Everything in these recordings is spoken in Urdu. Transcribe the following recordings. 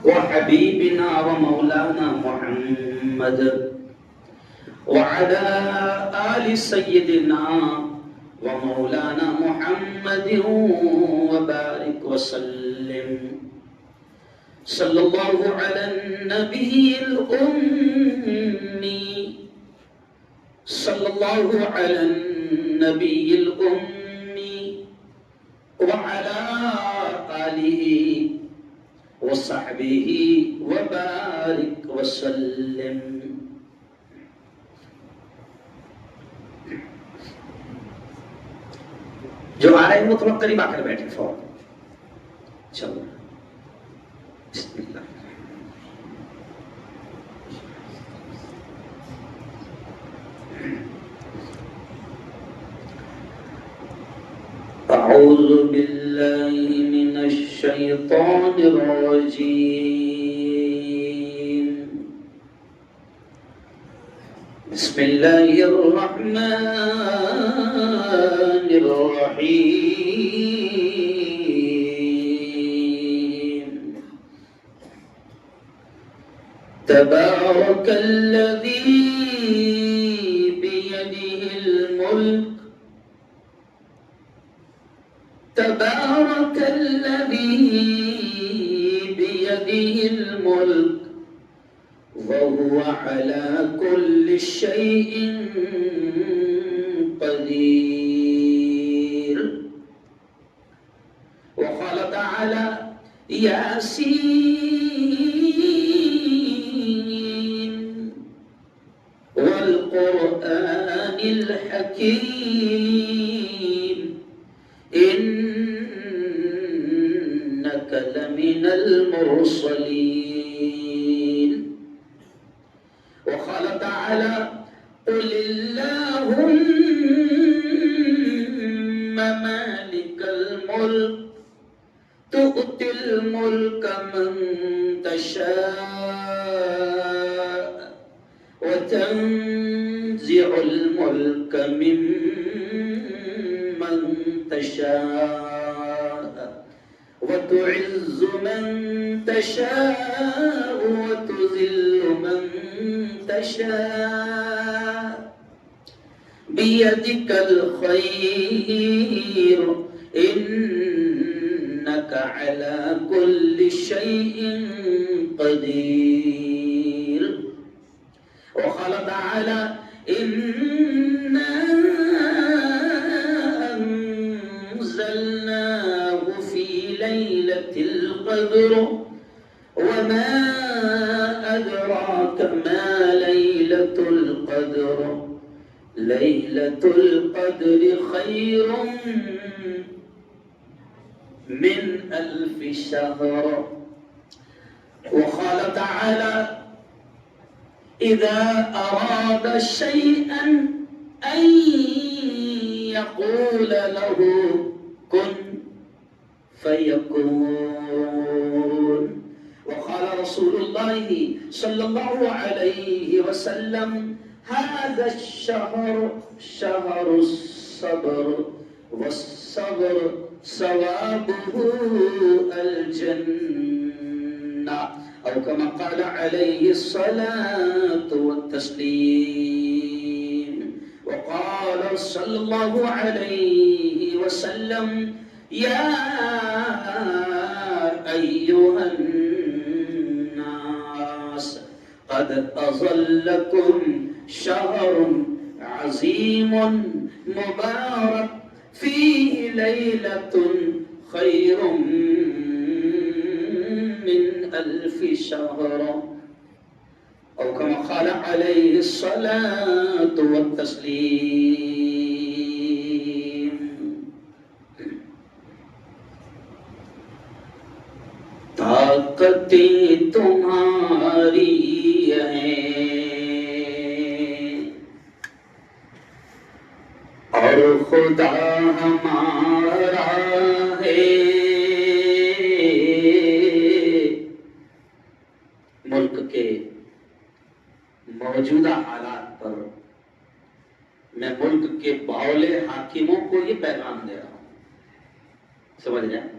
وحبيبنا ومولانا محمد وعلى آل سيدنا ومولانا محمد وبارك وسلم صلى الله على النبي الأمي صلى الله على النبي الأمي وعلى آله وصحبه وبارك وسلم. جو آ رہے ہیں وہ تھوڑا قریب آ کر بیٹھے فوراً. چلو بسم اللہ. أعوذ بالله من الشيطان الرجيم. بسم الله الرحمن الرحيم. تبارك الذي بيده الملك تبارك الذي بيده الملك وهو على كل شيء قدير. وقال تعالى ياسين والقرآن الحكيم إنك لمن المرسلين. وقال تعالى قل اللهم مالك الملك تؤتي الملك من تشاء وتنزع الملك ممن تشاء وتعز من تشاء وتذل من تشاء بيدك الخير إنك على كل شيء قدير. وقال تعالى إنا أنزلناه في ليلة القدر وما أدراك ما ليلة القدر ليلة القدر خير من 1000 شهر. وقال تعالى إذا أراد شيئا أن يقول له كن فيكون. وقال رسول الله صلى الله عليه وسلم هذا الشهر شهر الصبر والصبر ثوابه الجنة أو كما قال عليه الصلاة والتسليم. وقال صلى الله عليه وسلم يا أيها الناس قد أظلكم شهر عظيم مبارك فيه ليلة خير من 1000 شهر أو كما قال عليه الصلاة والتسليم. طاقتیں تمہاری ہیں اور خدا ہمارا ہے. ملک کے موجودہ حالات پر میں ملک کے باولے حاکموں کو یہ پیغام دے رہا ہوں. سمجھ جائیں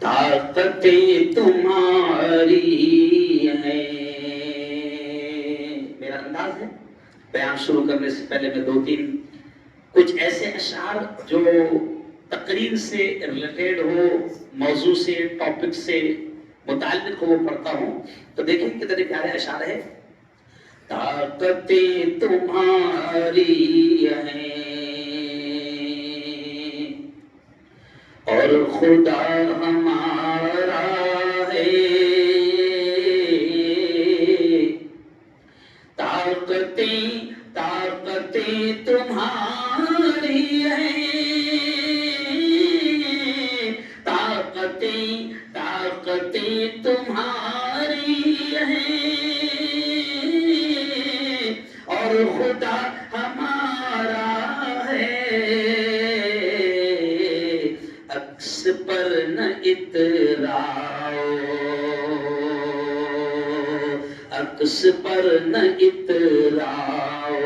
طاقتیں تمہاری ہیں. میرا انداز ہے بیان شروع کرنے سے پہلے میں دو تین کچھ ایسے اشعار جو تقریر سے ریلیٹڈ ہو، موضوع سے، ٹاپک سے متعلق ہو وہ پڑھتا ہوں. تو دیکھیں کتنے پیارے اشعار ہے. طاقتیں تمہاری ہیں اور خدا ہمارا ہے. طاقتیں تمہاری ہیں، طاقتیں تمہاری ہیں اور خدا ہمارا ہے. عکس پر نہ اتراؤ، عکس پر نہ اتراؤ،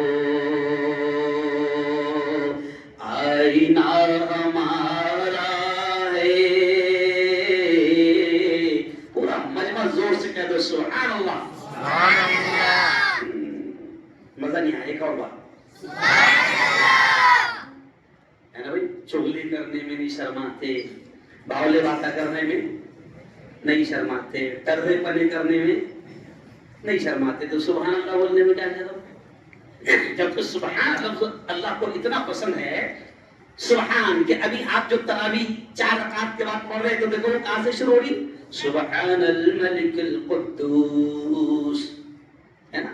آئینہ ہمارا ہے. پورا مجمع زور سے کہہ دو سبحان اللہ. مزہ نہیں آیا. ایک اور بات ہے نا بھائی، چغلی کرنے میں نہیں شرماتے، باولے باتیں کرنے میں نہیں شرماتے، ٹرے پنے کرنے میں نہیں شرماتے، تو سبحان اللہ بولنے میں کیا کہہ دو. جب سبحان لفظ اللہ کو اتنا پسند ہے، سبحان کہ ابھی آپ جو تراویح 4 رکعات کے بعد پڑھ رہے تو دیکھو کہاں سے شروع ہو رہی. سبحان الملک القدوس، ہے نا.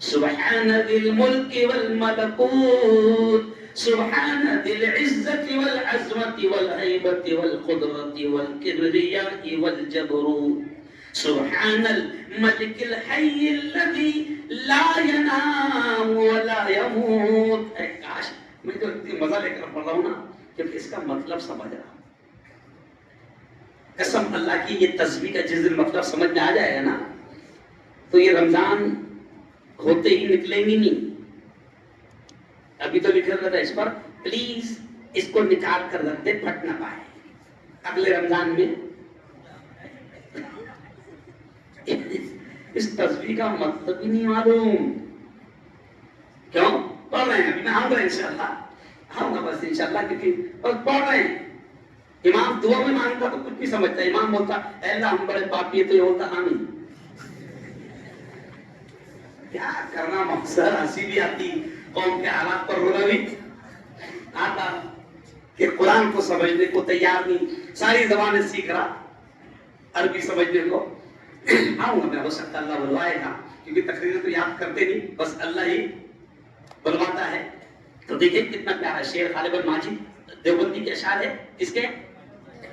سبحان ذی الملک والملکوت، سبحان ذی العزة والعظمة والہیبة والقدرة والکبریاء والجبروت، سبحان الملک الحی الذی لا ینام ولا یموت. کاش میں تو اتنی مزہ لے کر پڑھ رہا ہوں نا کہ اس کا مطلب سمجھ رہا ہوں. قسم اللہ کی یہ تسبیح کا جس دن مطلب سمجھ میں آ جائے گا نا تو یہ رمضان ہوتے ہی نکلیں گی نہیں. ابھی تو لکھا رہا تھا اس پر پلیز اس کو نکال کر رکھ دے، پھٹ نہ پائے اگلے رمضان میں. اس تصویر کا مطلب ہی نہیں معلوم. کیوں پڑھ رہے ہیں؟ ابھی میں آؤں گا انشاءاللہ، آؤں گا بس انشاءاللہ، کیونکہ بس پڑھ رہے ہیں. امام دعا میں مانگتا تو کچھ نہیں سمجھتا. امام بولتا اے اللہ ہم بڑے پاپی ہے، تو یہ بولتا آمین. کیا کرنا مقصد. ہنسی بھی آتی، قوم کے حالات پر رونا بھی آتا کہ قرآن کو سمجھنے کو تیار نہیں. ساری زبانیں سیکھ رہا عربی سمجھنے کو. آؤں گا میں، ہو سکتا اللہ بلوائے گا، کیونکہ تقریریں تو یاد کرتے نہیں، بس اللہ ہی بلواتا ہے. تو دیکھیں کتنا پیارا شعر خالد بن ماجد دیوبندی کے اشعار ہے. کس کے؟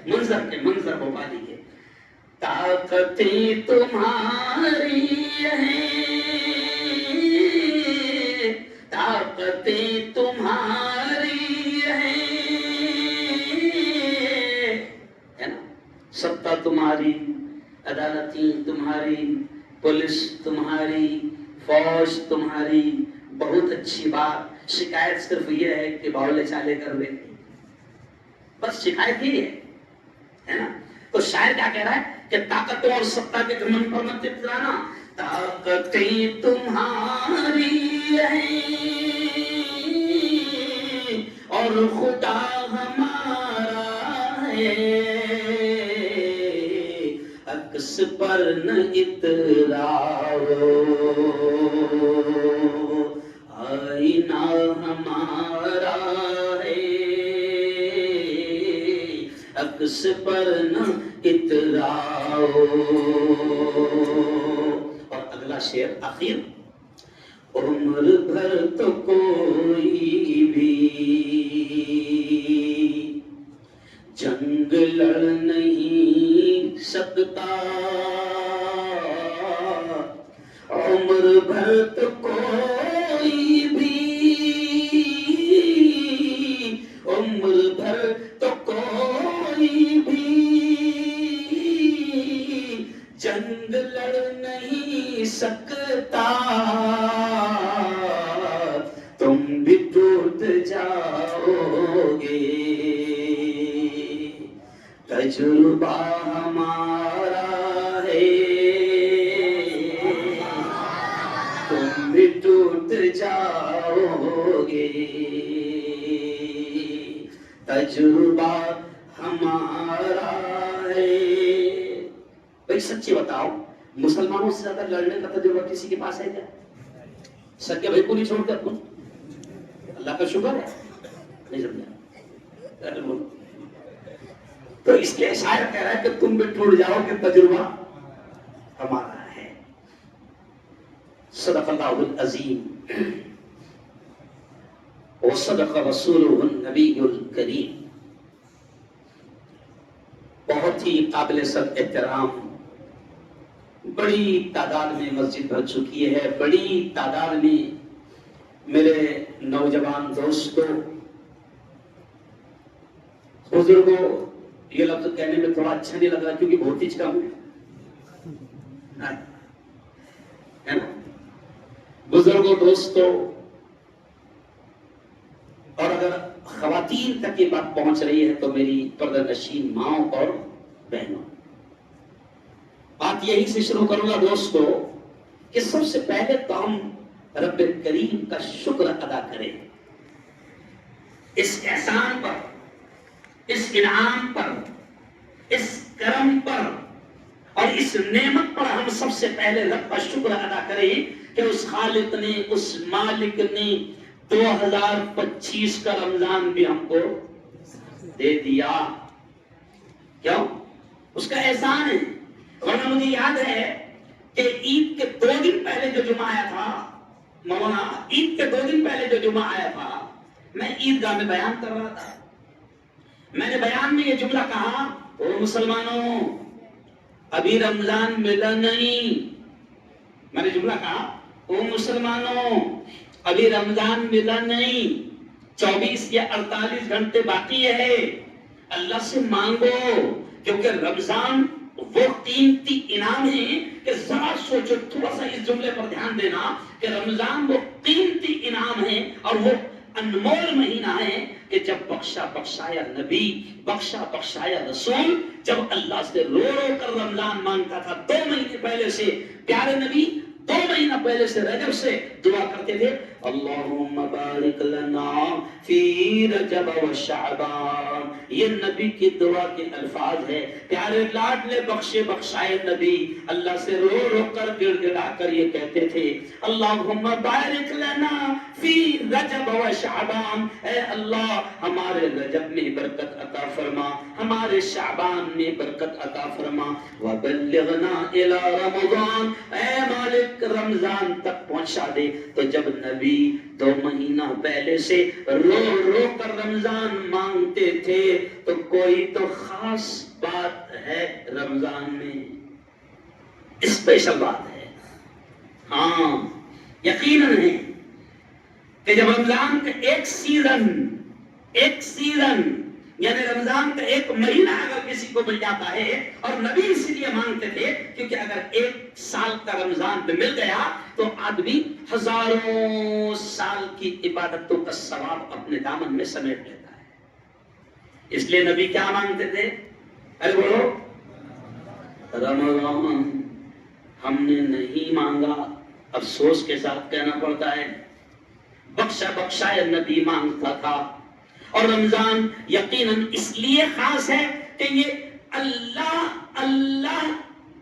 منظر بھوپالی کے. طاقتیں تمہاری ہیں، طاقتیں تمہاری ہیں، ہے نا. ستا تمہاری، عدالتیں تمہاری، پولیس تمہاری، فوج تمہاری. بہت اچھی بات. شکایت صرف یہ ہے کہ باولے چالے کر دیں، بس شکایت ہی ہے نا. تو شاعر کیا کہہ رہا ہے کہ طاقتوں اور ستا کے گھمنڈ پر مت اترانا. طاقتیں تمہاری ہیں اور خدا ہمارا ہے. عکس پر نہ اتراؤ، آئینہ ہمارا ہے. عکس پر نہ اتراؤ. اور اگلا شعر آخر. عمر بھر تو کوئی بھی جنگ لڑ نہیں سکتا، عمر بھر تو کوئی بھی، عمر بھر تو کوئی بھی جنگ لڑ نہیں سکتا. تم بھی ٹوٹ جاؤ گے، تجربہ تجربہ ہمارا ہے. بھائی سچی بتاؤ، مسلمانوں سے زیادہ لڑنے کا تجربہ کسی کے پاس ہے کیا؟ سکے بھائی کو نہیں چھوڑتے اپن، اللہ کا شکر ہے. نہیں سمجھا؟ تو اس لیے شاعر کہہ رہا ہے کہ تم بھی ٹوٹ جاؤ کہ تجربہ ہمارا ہے. صدق اللہ العظیم وصدق رسولہ النبی الکریم. بہت ہی قابل سب احترام بڑی تعداد میں مسجد بھر چکی ہے، بڑی تعداد میں میرے نوجوان دوستوں، بزرگوں. یہ لفظ کہنے میں تھوڑا اچھا نہیں لگ رہا کیونکہ بہت ہی کم ہے نا. بزرگوں، دوستوں، اور اگر خواتین تک یہ بات پہنچ رہی ہے تو میری پردہ نشین ماؤں اور بہنوں، بات یہی سے شروع کروں گا دوستو کہ سب سے پہلے تو ہم رب کریم کا شکر ادا کریں اس احسان پر، اس انعام پر، اس کرم پر اور اس نعمت پر. ہم سب سے پہلے رب کا شکر ادا کریں کہ اس خالق نے، اس مالک نے 2025 کا رمضان بھی ہم کو دے دیا. کیوں؟ اس کا احسان ہے. ورنہ مجھے یاد ہے کہ عید کے 2 دن پہلے جو جمعہ آیا تھا، مولانا عید کے 2 دن پہلے جو جمعہ آیا تھا، میں عیدگاہ میں بیان کر رہا تھا. میں نے بیان میں یہ جملہ کہا، او مسلمانوں ابھی رمضان ملا نہیں. میں نے جملہ کہا، او مسلمانوں ابھی رمضان ملا نہیں، 24 یا 48 گھنٹے باقی ہے. اللہ سے مانگو، کیونکہ رمضان وہ قیمتی انعام ہے کہ ذرا سوچو، تھوڑا سا اس جملے پر دھیان دینا کہ رمضان وہ قیمتی انعام ہے اور وہ انمول مہینہ ہے کہ جب بخشا بخشایا نبی، بخشا بخشایا رسول جب اللہ سے رو رو کر رمضان مانگتا تھا 2 مہینے پہلے سے، پیارے نبی 2 مہینہ پہلے سے رجب سے دعا کرتے تھے، اللہم بارک لنا فی رجب و شعبان. یہ نبی کی دعا کے الفاظ ہے. پیارے لاڈلے بخشے بخشائے نبی اللہ سے رو رو کر گڑ گڑا کر یہ کہتے تھے، اللہم بارک لنا فی رجب و شعبان. اے اللہ ہمارے رجب میں برکت عطا فرما، ہمارے شعبان میں برکت عطا فرما. وبلغنا الی رمضان، اے مالک رمضان تک پہنچا دے. تو جب نبی 2 مہینہ پہلے سے رو رو کر رمضان مانگتے تھے تو کوئی تو خاص بات ہے رمضان میں، اسپیشل بات ہے. ہاں یقیناً ہے کہ جب رمضان کا ایک سیزن یعنی رمضان کا 1 مہینہ اگر کسی کو مل جاتا ہے، اور نبی اس لیے مانگتے تھے کیونکہ اگر 1 سال کا رمضان پہ مل گیا تو آدمی ہزاروں سال کی عبادتوں کا ثواب اپنے دامن میں سمیٹ لیتا ہے. اس لیے نبی کیا مانگتے تھے؟ ارے بولو، رمضان ہم نے نہیں مانگا، افسوس کے ساتھ کہنا پڑتا ہے. بخشا بخشایا نبی مانگتا تھا. اور رمضان یقیناً اس لیے خاص ہے کہ یہ اللہ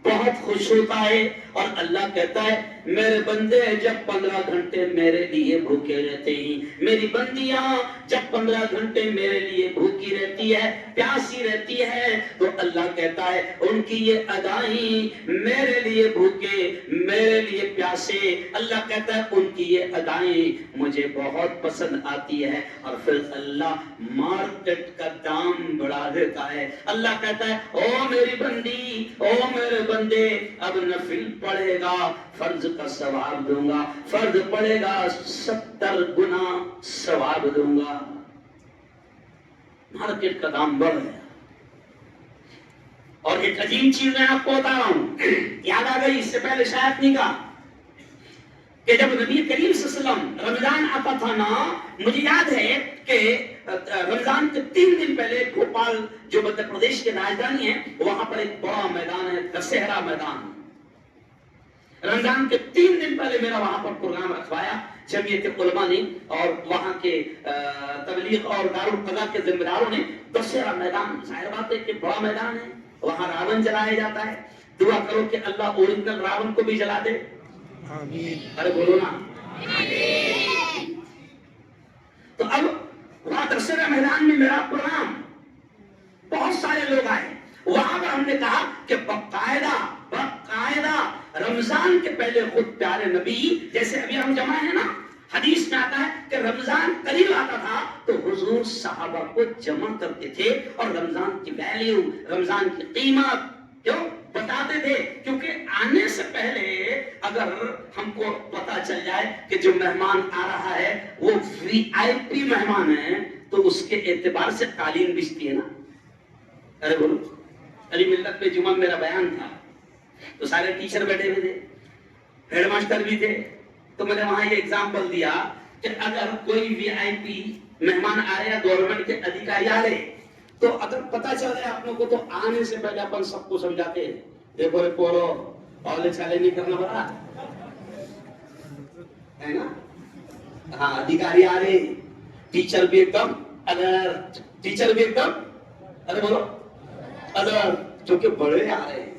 بہت خوش ہوتا ہے اور اللہ کہتا ہے میرے بندے جب 15 گھنٹے میرے لیے بھوکے رہتے ہیں، میری بندیاں جب 15 گھنٹے میرے لیے بھوکی رہتی ہے، پیاسی رہتی ہے، تو اللہ کہتا ہے ان کی یہ ادائیں میرے لیے بھوکے، میرے لیے پیاسے، اللہ کہتا ہے ان کی یہ ادائیں مجھے بہت پسند آتی ہے. اور پھر اللہ مارکیٹ کا دام بڑھا دیتا ہے. اللہ کہتا ہے او میری بندی، او میرے بندے، اب نفل پڑھے گا فرض کا ثواب دوں گا، فرض پڑھے گا 70 گنا ثواب دوں گا. مارکیٹ کا دام بڑھ گیا. اور ایک عجیب چیز میں آپ کو بتا رہا ہوں، یاد آ گئی، اس سے پہلے شاید نہیں کہا کہ جب نبی کریم صلی اللہ علیہ وسلم رمضان آتا تھا نا، مجھے یاد ہے کہ رمضان کے 3 دن پہلے بھوپال جو مدھیہ پردیش کے راجدھانی ہے، وہاں پر ایک بڑا میدان ہے، دسہرا میدان. رمضان کے 3 دن پہلے میرا وہاں پر پروگرام رکھوایا جمعیت علماء نے اور وہاں کے تبلیغ اور دارالقضاء کے ذمہ داروں نے. دسہرا میدان ظاہر بات ہے کہ بڑا میدان ہے, وہاں راون جلایا جاتا ہے. دعا کرو کہ اللہ اوریجنل راون کو بھی جلا دے. آمین. ارے بولو نا. تو اب وہاں دسہرا میدان میں میرا پروگرام, بہت سارے لوگ آئے. وہاں پر ہم نے کہا کہ باقاعدہ رمضان کے پہلے خود پیارے نبی, جیسے ابھی ہم جمع ہیں نا, حدیث میں آتا ہے کہ رمضان قریب آتا تھا تو حضور صحابہ کو جمع کرتے تھے اور رمضان کی ویلیو, رمضان کی قیمت کیوں بتاتے تھے, کیونکہ آنے سے پہلے اگر ہم کو پتا چل جائے کہ جو مہمان آ رہا ہے وہ VIP مہمان ہے تو اس کے اعتبار سے قالین بچتی ہے نا. ارے بولو. علی ملت پہ جمعہ میرا بیان تھا تو سارے ٹیچر بیٹھے ہوئے تھے, ہیڈ ماسٹر بھی تھے, تو میں نے وہاں یہ ایگزامپل دیا کہ اگر کوئی VIP مہمان آ رہے یا گورنمنٹ کے ادھیکاری آ رہے تو اگر پتا چل جائے آپ لوگ کو تو آنے سے پہلے اپن سب کو سمجھاتے ہیں, دیکھو رے پورو پہلے چالے نہیں کرنا پڑا ہے نا. ہاں ادھیکاری آ رہے, ٹیچر بھی ایک دم الرٹ, ٹیچر بھی ایک دم ارے بولو الرٹ, کیونکہ بڑے آ رہے ہیں.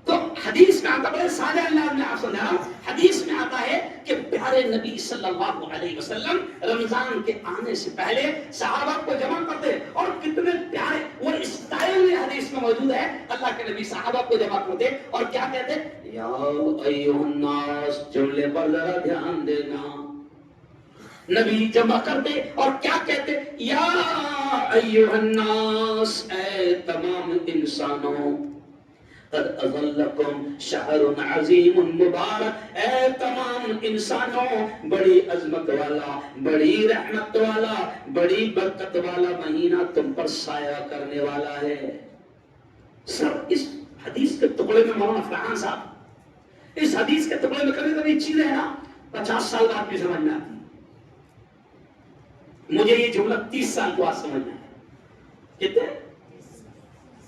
تو حدیث میں آتا, بڑے سارے اللہ نے آپ سمجھا, حدیث میں آتا ہے کہ پیارے نبی صلی اللہ علیہ وسلم رمضان کے آنے سے پہلے صحابہ کو جمع کرتے, اور کتنے پیارے وہ اسٹائل حدیث میں موجود ہے. اللہ کے نبی صحابہ کو جمع کرتے اور کیا کہتے, یا ایھا الناس, جملے پر ذرا دھیان دینا. نبی جمع کرتے اور کیا کہتے, یا ایھا الناس, اے تمام انسانوں, قد اظلکم شہر عظیم مبارک, اے تمام انسانوں, بڑی عظمت والا, بڑی رحمت والا, بڑی برکت والا مہینہ تم پر سایہ کرنے والا ہے. سر اس حدیث کے ٹکڑے میں مولانا فرحان صاحب, اس حدیث کے ٹکڑے میں کبھی کبھی چیزیں ہیں نا 50 سال بعد بھی سمجھ میں آتی. مجھے یہ جملہ 30 سال بعد سمجھ میں آیا. کتنے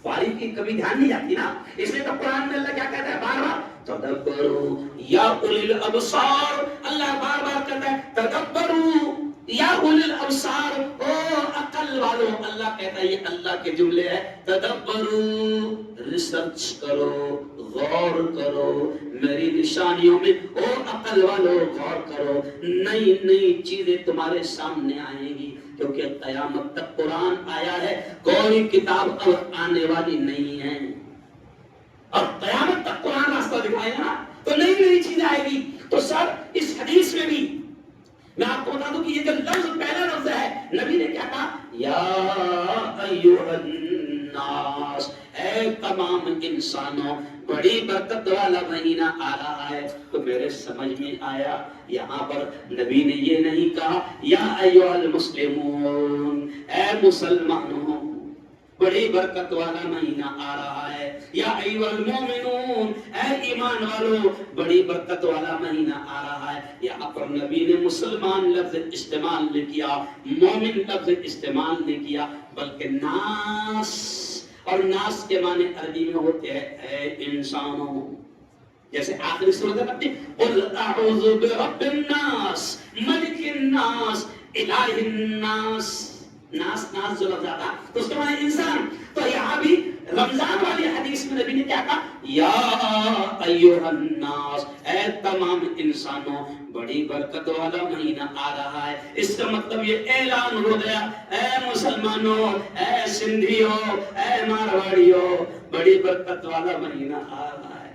تاریخ کی کبھی دھیان نہیں جاتی نا, اس لیے تو قرآن میں اللہ کیا کہتا ہے بار بار, تدبروا یا اولی الابصار. اللہ بار بار کہتا ہے تدبروا یا اولی الابصار, او عقل والو. اللہ کہتا ہے یہ اللہ کے جملے ہیں, تدبروا, ریسرچ کرو, غور کرو میری نشانیوں میں, او عقل والو غور کرو, نئی نئی چیزیں تمہارے سامنے آئیں گی, کیونکہ قیامت تک قرآن آیا ہے, کوئی کتاب اب آنے والی نہیں ہے. اور قیامت تک قرآن راستہ دکھائے گا تو نئی نئی چیزیں آئے گی. تو سر اس حدیث میں بھی میں آپ کو بتا دوں کہ یہ جو لفظ پہلا لفظ ہے, نبی نے کیا کہا, یا ایھا الناس, اے تمام انسانوں, بڑی برکت والا مہینہ آ رہا ہے. تو میرے سمجھ میں آیا یہاں پر نبی نے یہ نہیں کہا یا ایھا المسلمون, اے مسلمانوں, بڑی برکت والا مہینہ آ رہا ہے. یا ایھا المومنون, اے ایمان والو, بڑی برکت والا مہینہ آ رہا ہے. یہاں پر نبی نے مسلمان لفظ استعمال نہیں کیا, مومن لفظ استعمال نہیں کیا, بلکہ ناس, اور ناس کے معنی عربی میں ہوتے ہیں اے انسانوں. جیسے آخری سورت ہے قل اعوذ برب الناس ملک الناس الہ الناس, ناس ناس جو لفظ آتا تو اس کے معنی انسان. تو یہاں بھی رمضان والی حدیث میں نبی نے کیا کہا, یا ایھا الناس, اے تمام انسانوں, بڑی برکت والا مہینہ آ رہا ہے. اس کا مطلب یہ اعلان ہو گیا, اے مسلمانوں, اے سندھیوں, اے مارواڑیوں, بڑی برکت والا مہینہ آ رہا ہے.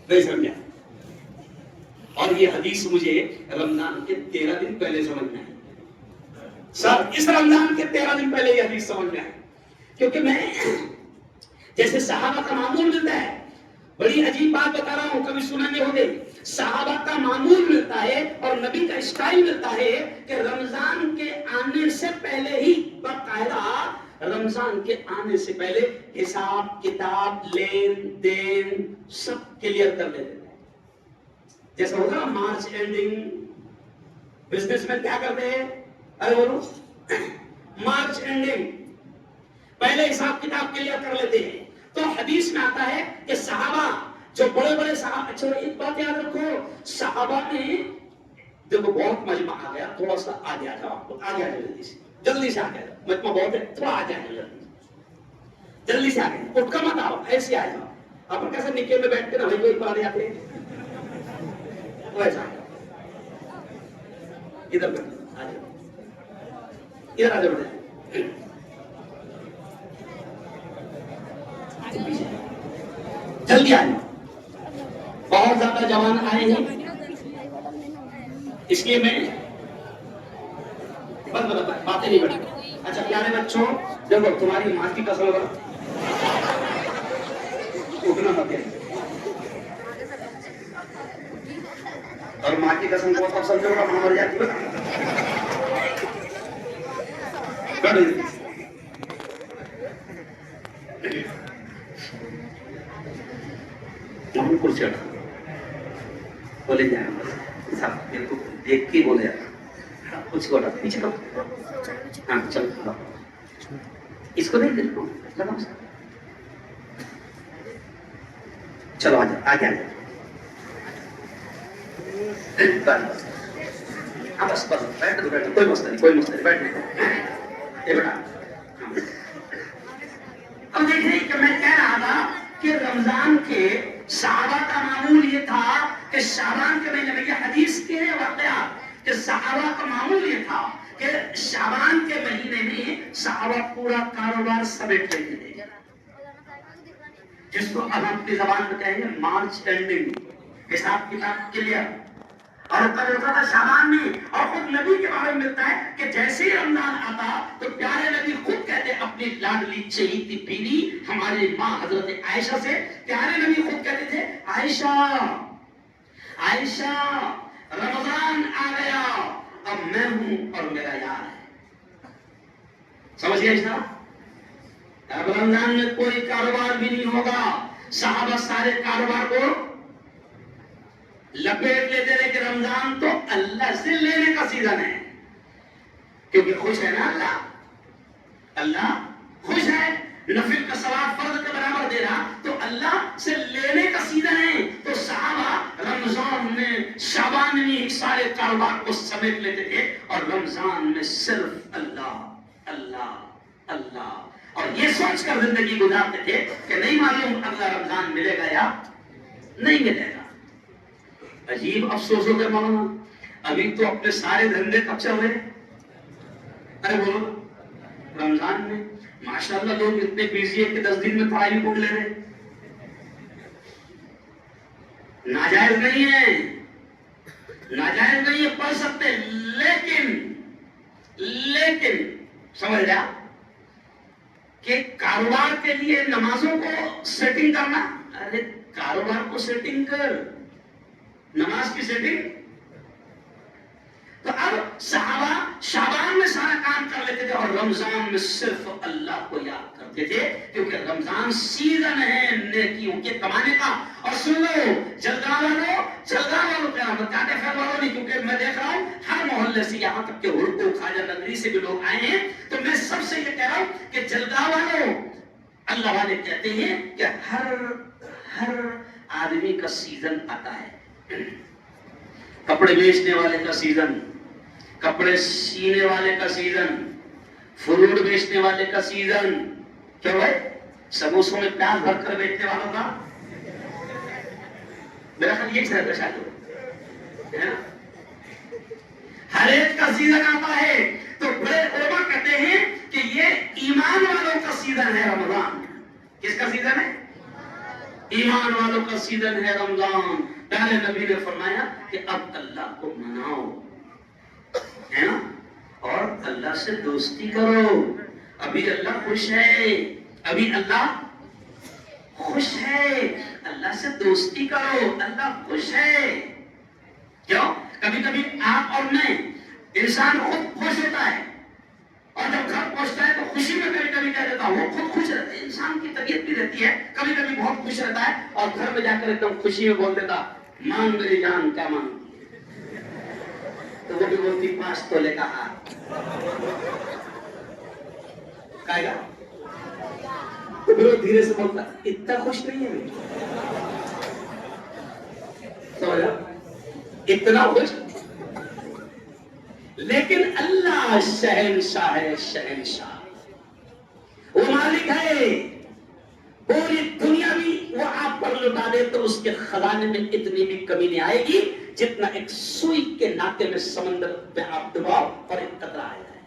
نہیں سمجھا؟ اور یہ حدیث مجھے رمضان کے 13 دن پہلے سمجھ میں آئی. سر اس رمضان کے 13 دن پہلے یہ حدیث سمجھ میں آئی, کیونکہ میں جیسے صحابہ کا معمول ملتا ہے, بڑی عجیب بات بتا رہا ہوں, کبھی سنا نہیں ہوگی. صحابہ کا معمول ملتا ہے اور نبی کا اسٹائل ملتا ہے کہ رمضان کے آنے سے پہلے ہی باقاعدہ رمضان کے آنے سے پہلے حساب کتاب لین دین سب کلیئر کر لیتے ہیں. جیسا ہوتا نا مارچ اینڈنگ, بزنس میں کیا کرتے ہیں, ارے بولو مارچ اینڈنگ پہلے حساب کتاب کلیئر کر لیتے ہیں. تو حدیث میں آتا ہے کہ صحابہ جو بڑے بڑے صحابہ، اچھا ایک بات یاد رکھو، صحابہ نے دیکھو بہت مجمع آ گیا، تھوڑا سا آگے آ جاؤ، آگے آ جاؤ جلدی سے آ گیا، مجمع بہت ہے، تھوڑا آگے آ جاؤ جلدی سے آ گئے، اٹھ کر مت آؤ، ایسے آ جاؤ، آپ کیسے نکے میں بیٹھ کے نا وہی پر آ جاتے ہیں ویسا ادھر بیٹھ آ جاؤ، ادھر آ جاؤ، جلدی آ جاؤ، بہت زیادہ جوان آئے ہیں اس لیے میں بس باتیں نہیں بڑھتی۔ اچھا پیارے بچوں، دیکھو تمہاری ماں کی قسم اٹھنا مت ہے، اور ماں کی قسم کو تب سمجھو گا مر جاتی ہے کرسی ہٹا بولے جائیں صاحب میرے کو دیکھ کے بولے کچھ کو پیچھے تو ہاں چلو اس کو نہیں دیکھو چلو آ جاؤ آگے آ جاؤ ہاں بس بس بیٹھ دو بیٹھ دو، کوئی مسئلہ نہیں کوئی مسئلہ نہیں، بیٹھ دو یہ بیٹا۔ اب دیکھیں کہ میں کہہ رہا تھا کہ رمضان کے صحابہ کا معمول یہ تھا کہ شعبان کے مہینے میں، یہ حدیث کے واقعات کہ صحابہ کا معمول یہ تھا کہ شعبان کے مہینے میں صحابہ پورا کاروبار سمیٹ لیتے تھے، جس کو اب ہم اپنی زبان میں کہیں گے مارچ اینڈنگ، حساب کتاب کلیئر، اور ہوتا تھا شعبان میں۔ اور خود نبی کے بارے میں ملتا ہے کہ جیسے ہی رمضان آتا تو پیارے نبی خود کہتے اپنی لاڈلی چہیتی بیوی ہماری ماں حضرت عائشہ سے، پیارے نبی خود کہتے تھے عائشہ عائشہ رمضان آ گیا، اب میں ہوں اور میرا یار ہے۔ سمجھ گئے عائشہ؟ اب رمضان میں کوئی کاروبار بھی نہیں ہوگا، صحابہ سارے کاروبار کو لپیٹ لیتے رہے کہ رمضان تو اللہ سے لینے کا سیزن ہے، کیونکہ خوش ہے نا اللہ خوش ہے، نفل کا ثواب فرض کے برابر دے رہا، تو اللہ سے لینے کا سیزن ہے۔ تو صحابہ رمضان میں شعبان میں سارے کاروبار کو سمیٹ لیتے تھے، اور رمضان میں صرف اللہ اللہ اللہ، اور یہ سوچ کر زندگی گزارتے تھے کہ نہیں معلوم اگلا رمضان ملے گا یا نہیں ملے گا۔ عجیب افسوس ہو گیا مولانا، ابھی تو اپنے سارے دھندے کب چل رہے ہیں؟ ارے بولو رمضان میں ماشاءاللہ لوگ اتنے بیزی ہے کہ 10 دن میں پڑھائی بھی پڑھ لے رہے، ناجائز نہیں ہے، ناجائز نہیں ہے، پڑھ سکتے، لیکن سمجھ گیا کہ کاروبار کے لیے نمازوں کو سیٹنگ کرنا، ارے کاروبار کو سیٹنگ کر، نماز کی سیٹنگ۔ تو اب صحابہ شعبان میں سارا کام کر لیتے تھے، اور رمضان میں صرف اللہ کو یاد کرتے تھے، کیونکہ رمضان سیزن ہے نیکیوں کے کمانے کا۔ اور سن لو جلگا والوں کیا بتاتے خیر والوں نہیں، کیونکہ میں دیکھ رہا ہوں ہر محلے سے، یہاں تک کہ ہڑکو خواجہ نگری سے بھی لوگ آئے ہیں، تو میں سب سے یہ کہہ رہا ہوں کہ جلگا والوں، اللہ والے کہتے ہیں کہ ہر آدمی کا سیزن آتا ہے، کپڑے بیچنے والے کا سیزن، کپڑے سینے والے کا سیزن، فروٹ بیچنے والے کا سیزن، کیا بھائی سموسوں میں پیاز بھر کر بیچنے والوں کا، میرا خیال یہ چلتا شاید ہر ایک کا سیزن آتا ہے۔ تو بڑے علماء کہتے ہیں کہ یہ ایمان والوں کا سیزن ہے رمضان۔ کس کا سیزن ہے؟ ایمان والوں کا سیزن ہے رمضان۔ پیارے نبی نے فرمایا کہ اب اللہ کو مناؤ، ہے نا، اور اللہ سے دوستی کرو، ابھی اللہ خوش ہے، ابھی اللہ خوش ہے، اللہ سے دوستی کرو، اللہ خوش ہے۔ کیوں؟ کبھی کبھی آپ اور میں، انسان خود خوش ہوتا ہے، اور جب گھر پہنچتا ہے تو خوشی میں کبھی کبھی کہہ دیتا وہ خود خوش رہتا ہے، انسان کی طبیعت بھی رہتی ہے، کبھی کبھی بہت خوش رہتا ہے، اور گھر میں جا کر ایک دم خوشی میں بول دیتا مانگ میری جان کیا مانگتی ہے، تو وہ بھی بولتی 5 تولے کا ہار، کہے گا تو پھر وہ دھیرے سے بولتا اتنا خوش نہیں ہے، سمجھا اتنا کچھ. لیکن اللہ شہنشاہ ہے, شہنشاہ وہ مالک ہے. پوری دنیا بھی وہ آپ پر لٹا دے تو اس کے خزانے میں اتنی بھی کمی نہیں آئے گی جتنا ایک سوئی کے ناطے میں سمندر پہ آپ دباؤ پر ایک قطرہ آیا ہے.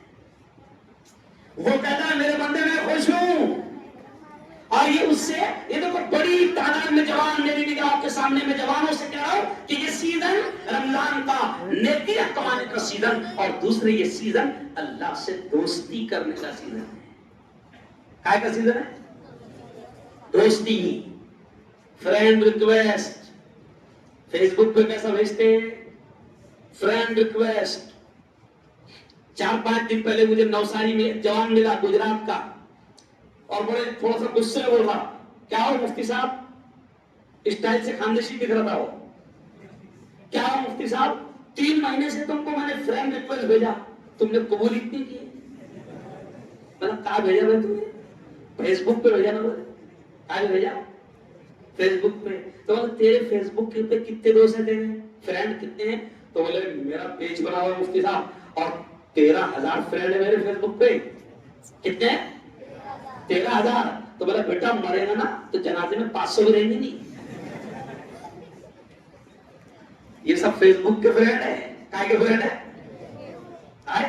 وہ کہتا ہے میرے بندے میں خوش ہوں. اور یہ اس سے یہ دیکھو بڑی تعداد میں جوان میری نگاہ کے سامنے میں جوانوں سے کہہ رہا ہوں کہ یہ سیزن رمضان کا نیکیاں کمانے کا سیزن اور دوسرے یہ سیزن اللہ سے دوستی کرنے کا سیزن ہے. کیا کا سیزن ہے؟ دوستی. فرینڈ ریکویسٹ فیس بک پہ کیسا بھیجتے ہیں؟ Friend request. 4-5 دن پہلے مجھے نوساری میں جوان ملا گجرات کا اور بڑے تھوڑا سا غصے میں بول رہا, کیا ہو مفتی صاحب اسٹائل سے خاندشی دکھ رہا تھا. وہ کیا ہو مفتی صاحب 3 مہینے سے تم کو میں نے فرینڈ ریکویسٹ بھیجا, تم نے قبول اتنی کی. میں نے کہا بھیجا میں تمہیں فیس بک پہ بھیجا نا. کہاں بھیجا؟ فیس بک پہ. تو تیرے فیس بک پہ کتنے دوست ہیں تیرے فرینڈ کتنے ہیں؟ تو بولے میرا پیج بنا ہوا ہے مفتی صاحب اور 13,000 فرینڈ ہے میرے فیس بک پہ. کتنے؟ 13,000. تو بولے بیٹا مرے گا نا تو جنازے میں 500 بھی رہیں گے نہیں. یہ سب فیس بک کے فرینڈ ہے. کہاں کے فرینڈ ہے؟ ہاں.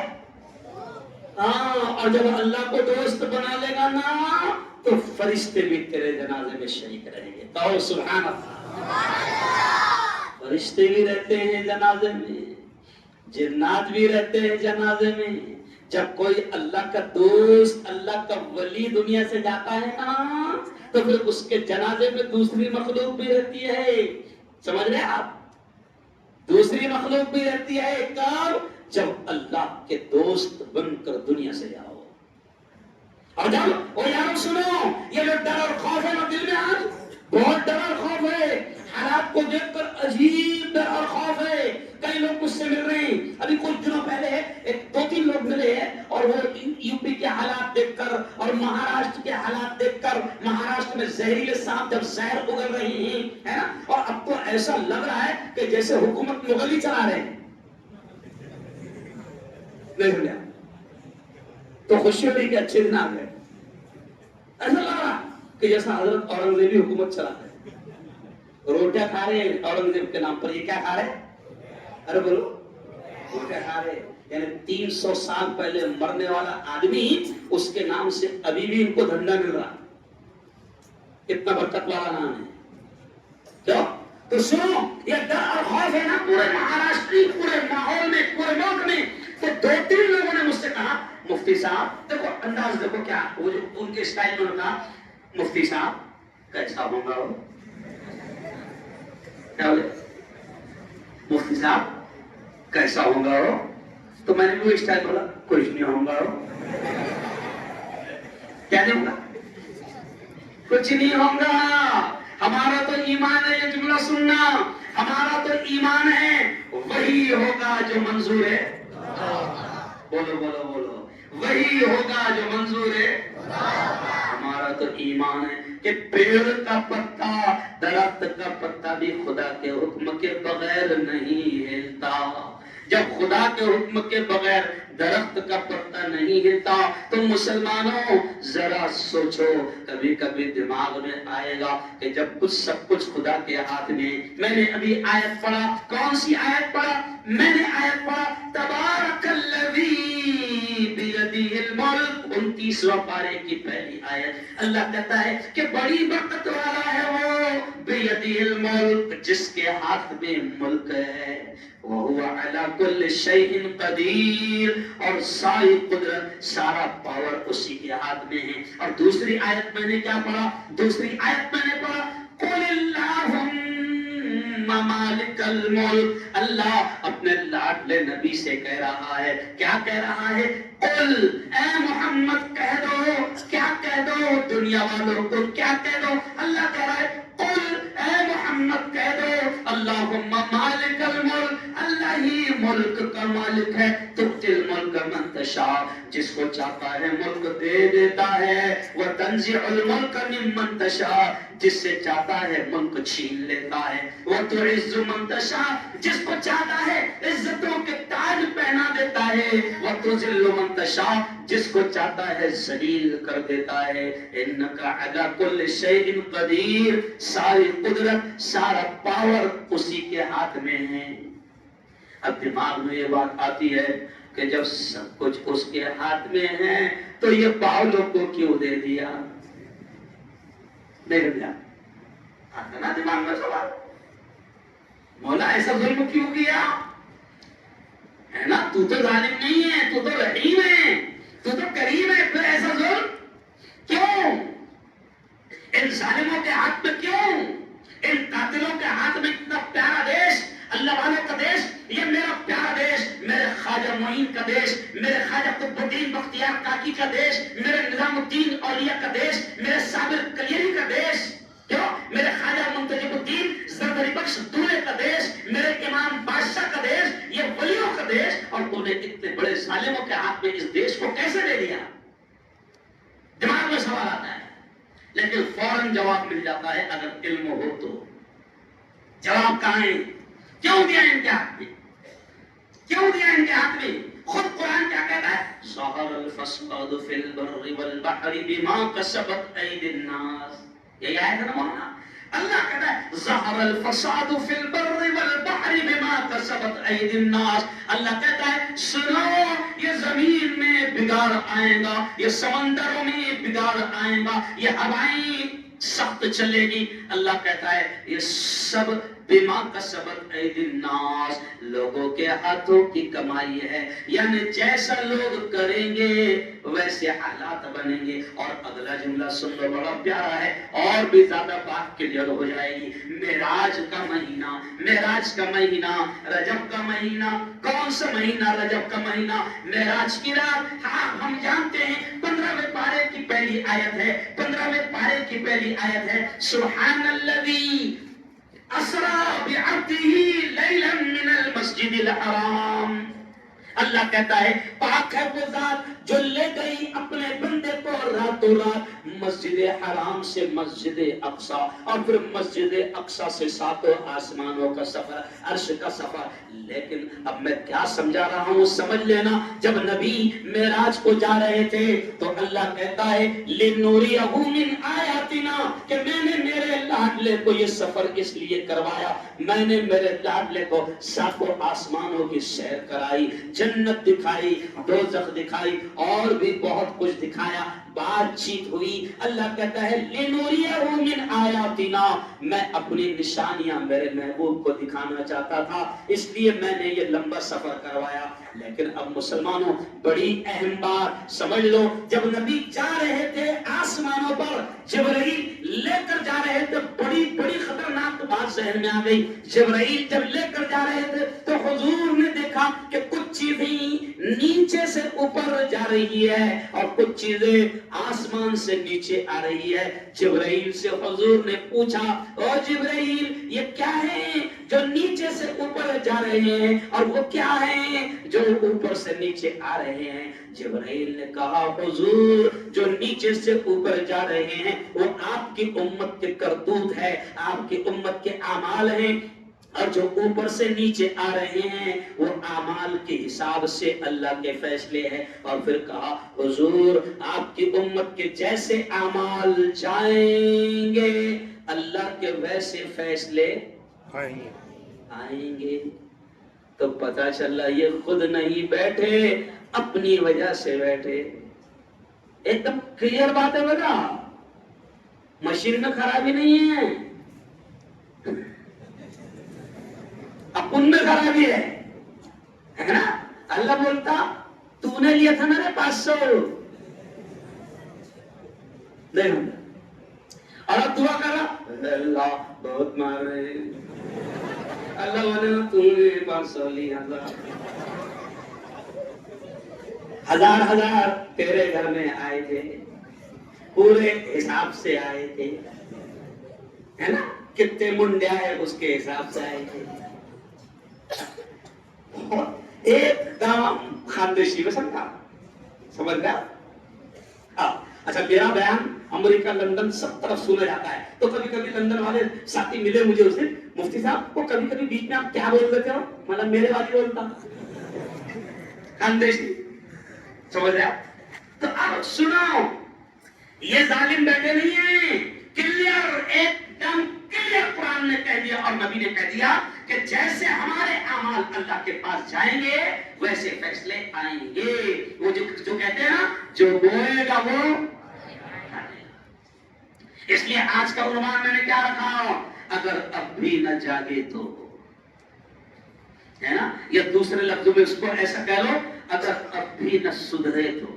اور جب اللہ کو دوست بنا لے گا نا تو فرشتے بھی تیرے جنازے میں شریک رہیں گے. کہو سبحان اللہ. فرشتے بھی رہتے ہیں جنازے میں, جنات بھی رہتے ہیں جنازے میں. جب کوئی اللہ کا دوست اللہ کا ولی دنیا سے جاتا ہے نا تو پھر اس کے جنازے میں دوسری مخلوق بھی رہتی ہے. سمجھ رہے آپ؟ دوسری مخلوق بھی رہتی ہے. کب؟ جب اللہ کے دوست بن کر دنیا سے جاؤ. اور جب وہ یار سنو, یہ جو ڈر اور خوف ہے نا دل میں آج بہت ڈر اور خوف ہے. حالات کو دیکھ کر عجیب ڈر اور خوف ہے. کئی لوگ مجھ سے مل رہے ہیں. ابھی کچھ دنوں پہلے 2-3 لوگ ملے ہیں اور وہ یو پی کے حالات دیکھ کر اور مہاراشٹر کے حالات دیکھ کر, مہاراشٹر میں زہریلے سانپ جب زہر اگل رہی ہیں ہے نا, اور اب تو ایسا لگ رہا ہے کہ جیسے حکومت مغلی چلا رہے ہیں. نہیں بولیا تو خوشی ہوئی کہ اچھے دن آ گئے. ایسا لگ رہا کہ جیسا حضرت اورنگزیبی حکومت چلا رہے. روٹیاں کھا رہے ہیں اورنگزیب کے نام پر. یہ کیا کھا رہے ہیں؟ ارے بولو. روٹیاں کھا رہے ہیں. یعنی 300 سال پہلے مرنے والا آدمی اس کے نام سے ابھی بھی ان کو دھندا مل رہا. اتنا برکت والا نام ہے. کیوں؟ تو سنو, یہ ڈر اور خوف ہے نا پورے مہاراشٹری پورے ماحول میں پورے ملک میں. تو 2-3 لوگوں نے مجھ سے کہا مفتی صاحب دیکھو انداز دیکھو کیا وہ جو ان کے اسٹائل میں کہا مفتی صاحب کیسا ہوں گا. کیا بولے مفتی صاحب کیسا ہوں گا. تو میں نے بھی وہ اسٹائل بولا کچھ نہیں ہوں گا. کیا نہیں ہوگا؟ کچھ نہیں ہوگا. ہمارا تو ایمان ہے. یہ جملہ سننا, ہمارا تو ایمان ہے وہی ہوگا جو منظور ہے. بولو بولو بولو. وہی ہوگا جو منظور ہے. ہمارا تو ایمان ہے کہ پیڑ کا پتا درخت کا پتا بھی خدا کے حکم کے بغیر نہیں ہلتا. جب خدا کے حکم کے بغیر درخت کا پتا نہیں ہلتا تو مسلمانوں ذرا سوچو, کبھی کبھی دماغ میں آئے گا کہ جب کچھ سب کچھ خدا کے ہاتھ میں. میں نے ابھی آیت پڑھا. کون سی آیت پڑھا؟ میں نے آیت پڑھا تبارک الذی بیدہ الملک 29واں پارے کی پہلی آیت. اللہ کہتا ہے کہ بڑی برکت والا ہے وہ بیدہ الملک جس کے ہاتھ میں ملک ہے. وَهُوَ عَلَى كُلِّ شَيْءٍ قَدِيرٌ اور ساری قدرت سارا پاور اسی کے ہاتھ میں ہے. اور دوسری آیت میں نے کیا پڑھا؟ دوسری آیت میں نے پڑھا قُلِ اللَّهُمَّ مَالِكَ الْمُلْكِ. اللہ اپنے لاڈلے نبی سے کہہ رہا ہے. کیا کہہ رہا ہے؟ قل اے محمد کہہ دو. کیا کہہ دو دنیا والوں کو؟ کیا کہہ دو؟ اللہ کہہ رہا ہے قل اے محمد کہہ دو اللہم مالک الملک, اللہ ہی ملک کا مالک ہے. تؤتی الملک من تشاء، جس کو چاہتا ہے ملک دے دیتا ہے، وتنزع الملک ممن تشاء، جس سے چاہتا ہے ملک چھین لیتا ہے، وتعز من تشاء، جس کو چاہتا ہے عزتوں کے تاج پہنا دیتا ہے، وتذل من تشاء، جس کو چاہتا ہے ذلیل کر دیتا ہے، انک علی کل شیء قدیر، ساری قدرت سارا پاور اسی کے ہاتھ میں ہے۔ اب دماغ میں یہ بات آتی ہے کہ جب سب کچھ اس کے ہاتھ میں ہے تو یہ باولوں کو کیوں دے دیا؟ دیکھ لیا آتا نا دماغ میں سوال، مولا ایسا ظلم کیوں کیا ہے نا؟ تو ظالم نہیں ہے، تو رحیم ہے، تو کریم ہے، پھر ایسا ظلم کیوں؟ ان ظالموں کے ہاتھ میں کیوں؟ ان قاتلوں کے ہاتھ میں اتنا پیارا دیش، اللہ والوں کا دیش، یہ میرا پیارا دیش، میرے خواجہ معین کا دیش، میرے خواجہ قطب الدین بختیار کاکی کا دیش، میرے نظام الدین اولیاء کا دیش، میرے صابر کلیری کا دیش، کیوں؟ میرے خواجہ منتجب الدین زردری بخش دولے کا دیش، میرے امام بادشاہ کا دیش، یہ ولیوں کا دیش، اور تو نے اتنے بڑے ظالموں کے ہاتھ میں اس دیش کو کیسے دے دیا؟ دماغ میں سوال آتا ہے، لیکن فوراً جواب مل جاتا ہے اگر علم ہو تو۔ جواب کہاں ہے؟ کیوں دیا ان کے ہاتھ میں؟ کیوں دیا ان کے ہاتھ میں؟ خود قرآن کیا کہتا ہے؟ ظہر الفساد فی البر والبحر بما کسبت ایدی الناس، یہی آیت ہے نا مولانا؟ اللہ کہتا ہے ظہر الفساد فی البر والبحر بما کسبت ایدی الناس، اللہ کہتا ہے سنو یہ زمین میں بگاڑ آئے گا، یہ سمندروں میں بگاڑ آئے گا، یہ ہوائیں سخت چلے گی، اللہ کہتا ہے یہ سب بما کسبت ایدی الناس، لوگوں کے ہاتھوں کی کمائی ہے، یعنی جیسا لوگ کریں گے ویسے حالات بنیں گے۔ اور اگلا جملہ سن لو، بڑا پیارا ہے اور بھی زیادہ بات کلیئر ہو جائے گی۔ معراج کا مہینہ، معراج کا مہینہ، رجب کا مہینہ، کون سا مہینہ؟ رجب کا مہینہ، معراج کی رات۔ ہاں ہم جانتے ہیں 15ویں پارے کی پہلی آیت ہے، 15ویں پارے کی پہلی آیت ہے، سبحان الذی اسرا بعبدہ لیلا من المسجد الحرام، اللہ کہتا ہے پاک ہے وہ ذات جو لے گئی اپنے بندے کو راتوں رات مسجد حرام سے مسجد اقصی، اور پھر مسجد اقصی سے ساتوں آسمانوں کا سفر، عرش کا سفر۔ لیکن اب میں کیا سمجھا رہا ہوں سمجھ لینا، جب نبی معراج کو جا رہے تھے تو اللہ کہتا ہے لِنُرِيَهُ مِنْ آیاتنا، کہ میں نے میرے لاڈلے کو یہ سفر اس لیے کروایا، میں نے میرے لاڈلے کو ساتوں آسمانوں کی سیر کرائی، جنت دکھائی، دوزخ دکھائی، اور بھی بہت کچھ دکھایا، بات چیت ہوئی۔ اللہ کہتا ہے لِنُرِيَهُ مِنْ آیاتنا، میں اپنی نشانیاں میرے محبوب کو دکھانا چاہتا تھا، اس لیے میں نے یہ لمبا سفر کروایا۔ لیکن اب مسلمانوں بڑی اہم بات سمجھ لو، جب نبی جا رہے تھے آسمانوں پر، جبرائیل لے کر جا رہے تھے، بڑی بڑی خطرناک بات ذہن میں آ گئی۔ جبرائیل جب لے کر جا رہے تھے تو حضور نے دیکھا کہ کچھ چیزیں نیچے سے اوپر جا رہی ہے اور کچھ چیزیں آسمان سے نیچے آ رہی ہے۔ جبرائیل سے حضور نے پوچھا، او جبرائیل یہ کیا ہے جو نیچے سے اوپر جا رہے ہیں، اور وہ کیا ہے جو اوپر سے نیچے آ رہے ہیں؟ جبرائیل نے کہا حضور جو نیچے سے اوپر جا رہے ہیں وہ آپ کی امت کے کرتوت ہے، آپ کی امت کے اعمال ہیں، اور جو اوپر سے نیچے آ رہے ہیں وہ اعمال کے حساب سے اللہ کے فیصلے ہیں۔ اور پھر کہا حضور آپ کی امت کے جیسے اعمال جائیں گے اللہ کے ویسے فیصلے آئیں گے۔ تو پتہ چلا یہ خود نہیں بیٹھے، اپنی وجہ سے بیٹھے۔ ایک دم کلیئر بات ہے بیٹا، مشین میں خرابی نہیں ہے، اپن میں خرابی ہے نا؟ اللہ بولتا تو نے لیا تھا میرے 500 دیکھو، اور اب دعا کر رہا اللہ بہت مار رہے ہیں، اللہ بولے تو نے 500 لیا تھا، ہزار تیرے گھر میں آئے تھے، پورے حساب سے آئے تھے، ہے نا؟ کتنے منڈے آئے اس کے حساب سے آئے تھے۔ ایک دم خاندیشی میں سمجھا، سمجھ گیا؟ اچھا میرا بیان امریکہ لندن سب طرف سنا جاتا ہے، تو کبھی کبھی لندن والے ساتھی ملے مجھے اس دن، مفتی صاحب وہ کبھی کبھی بیچ میں آپ کیا بول دیتے ہو، مطلب میرے والی بولتا خاندیشی، سمجھ رہے آپ؟ تو اب سنو، یہ ظالم بیٹھے نہیں ہیں، کلیئر ایک دم کلیئر قرآن نے کہہ دیا اور نبی نے کہہ دیا کہ جیسے ہمارے اعمال اللہ کے پاس جائیں گے ویسے فیصلے آئیں گے۔ وہ جو کہتے ہیں نا، جو بوئے گا وہ، اس لیے آج کا عنوان میں نے کیا رکھا، اگر اب بھی نہ جاگے تو، ہے نا، یا دوسرے لفظوں میں اس کو ایسا کہہ لو، اگر اب بھی نہ سدھرے تو،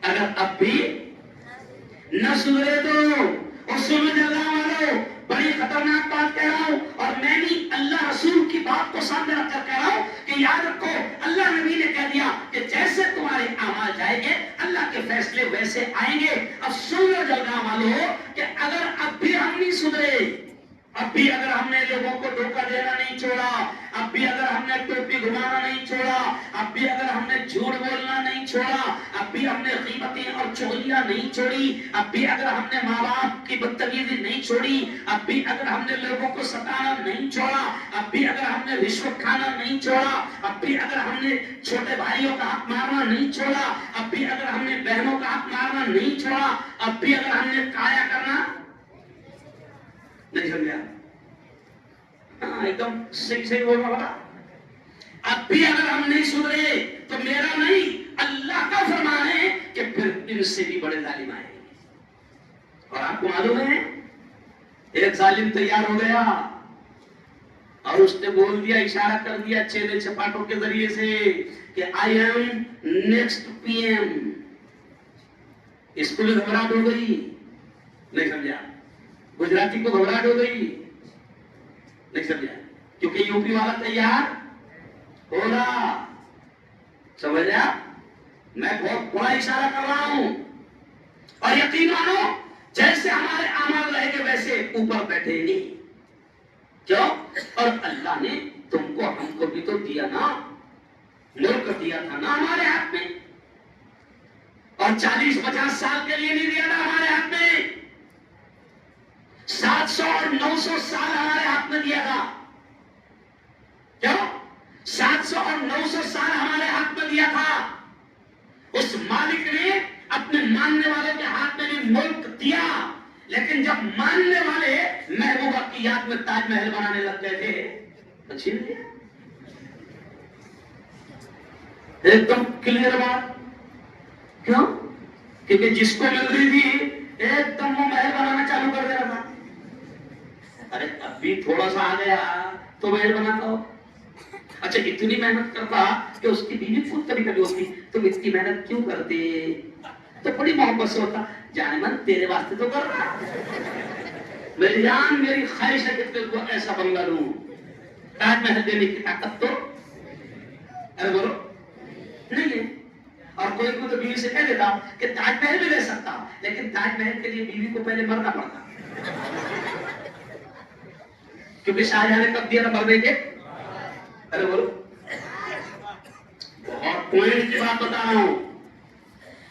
اگر اب بھی نہ سدھرے تو، اور سنو جلدہ والو، بڑی خطرناک بات کہہ رہا ہوں، اور میں بھی اللہ رسول کی بات کو سامنے رکھ کر کہہ رہا ہوں کہ یاد رکھو، اللہ نبی نے کہہ دیا کہ جیسے تمہارے اعمال جائیں گے اللہ کے فیصلے ویسے آئیں گے۔ اب سن لو جلدہ والو کہ اگر اب بھی ہم نہیں سدھرے، اب بھی اگر ہم نے لوگوں کو دھوکہ دینا نہیں چھوڑا، اب بھی اگر ہم نے ٹوپی گھمانا نہیں چھوڑا، اب بھی اگر ہم نے جھوٹ بولنا نہیں چھوڑا، اب بھی ہم نے غیبتیں اور چغلیاں نہیں چھوڑی، اب بھی اگر ہم نے ماں باپ کی بدتمیزی نہیں چھوڑی، اب بھی اگر ہم نے لوگوں کو ستانا نہیں چھوڑا، اب بھی اگر ہم نے رشوت کھانا نہیں چھوڑا، اب بھی اگر ہم نے چھوٹے بھائیوں کا حق مارنا نہیں چھوڑا، اب بھی اگر ہم نے بہنوں کا حق مارنا نہیں چھوڑا، اب بھی اگر ہم نے کایا کرنا نہیں سمجھا، ہاں ایک دم صحیح بول رہا ہوگا، اب بھی اگر ہم نہیں سدھرے تو میرا نہیں اللہ کا فرمان ہے کہ پھر ان سے بھی بڑے ظالم آئیں گے۔ اور آپ کو معلوم ہے ایک ظالم تیار ہو گیا اور اس نے بول دیا، اشارہ کر دیا چیلے چپاٹوں کے ذریعے سے کہ I am next P M. اس کو بھی گھبراہٹ ہو گئی، نہیں سمجھا، گجراتی کو گھبراہٹ ہو گئی، نہیں سمجھا، کیونکہ یو پی والا تیار ہو رہا، سمجھ رہے آپ؟ میں بہت بڑا اشارہ کر رہا ہوں، اور یقین مانو جیسے ہمارے اعمال رہے گے ویسے اوپر بیٹھے نہیں، کیوں؟ اور اللہ نے تم کو ہم کو بھی تو دیا نا، ملک دیا تھا نا ہمارے ہاتھ میں، اور 40-50 سال کے لیے نہیں دیا تھا ہمارے ہاتھ میں، 700 اور 900 سال ہمارے ہاتھ میں دیا تھا، کیوں؟ 700 اور 900 سال ہمارے ہاتھ میں دیا تھا، اس مالک نے اپنے ماننے والے کے ہاتھ میں بھی ملک دیا، لیکن جب ماننے والے محبوبہ کی یاد میں تاج محل بنانے لگ گئے تھے، چھین لیا۔ ایک دم کلیئر بات، کیوں؟ کیونکہ جس کو مل رہی تھی ایک دم وہ محل بنانا چالو کر دے رہا تھا، ارے اب بھی تھوڑا سا آ گیا تو محل بناتا ہو، اچھا اتنی محنت کرتا کہ اس کی بیوی خود کبھی کبھی ہوتی، تم اتنی محنت کیوں کرتے، تو بڑی محبت سے ہوتا، جانے من تیرے واسطے تو کر رہا، میری جان میری خواہش ہے کہ تیرے کو ایسا بنگلہ دوں، تاج محل دینے کی طاقت تو ارے بولو نہیں ہے، اور کوئی تو بیوی سے کہہ دیتا کہ تاج محل بھی لے سکتا، لیکن تاج محل کے لیے بیوی کو پہلے مرنا پڑتا، کیونکہ شاہجہاں نے کب دیا تھا مرنے کے، ارے بولو، بہت پوائنٹ کی بات بتا رہا ہوں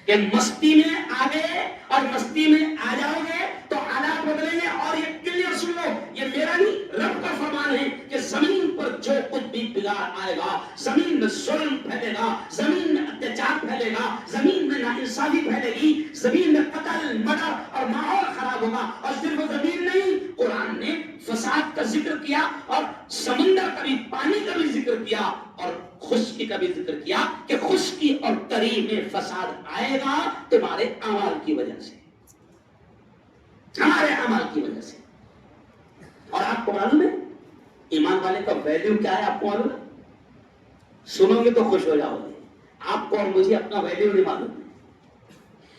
کہ مستی میں آگے اور مستی میں آ جاؤ گے تو حالات بدلیں گے، اور یہ کلیئر سن لو، یہ میرا نہیں رب کا فرمان ہے کہ زمین پر جو کچھ بھی بگاڑ آئے گا، زمین میں ظلم پھیلے گا، زمین میں اتیاچار پھیلے گا، زمین میں ناانصافی پھیلے گی، زمین میں قتل مرڈر اور ماحول خراب ہوگا، اور صرف زمین نہیں، قرآن نے فساد کا ذکر کیا اور سمندر کا بھی، پانی کا بھی ذکر کیا اور خشکی کا بھی ذکر کیا کہ خشکی اور تری میں فساد آئے گا تمہارے اعمال کی وجہ سے، ہمارے اعمال کی وجہ سے۔ اور آپ کو معلوم ہے ایمان والے کا ویلیو کیا ہے؟ آپ کو معلوم ہے؟ سنو گے تو خوش ہو جاؤ گے، آپ کو اور مجھے اپنا ویلیو نہیں معلوم ہے۔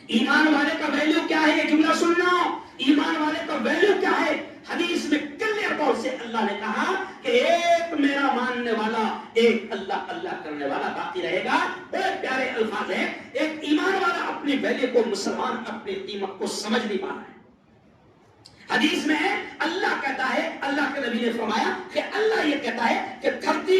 ایمان والے کا ویلیو کیا ہے؟ یہ جملہ سننا، ایمان والے کا ویلیو کیا ہے؟ حدیث میں کلیئر طور سے اللہ نے کہا کہ ایک میرا ماننے والا، ایک اللہ اللہ کرنے والا باقی رہے گا۔ بڑے پیارے الفاظ ہیں، ایک ایمان والا اپنی ویلیو کو، مسلمان اپنی قیمت کو سمجھ نہیں پا رہا ہے۔ حدیث میں ہے اللہ کہتا ہے، اللہ کے نبی نے فرمایا کہ اللہ یہ کہتا ہے کہ دھرتی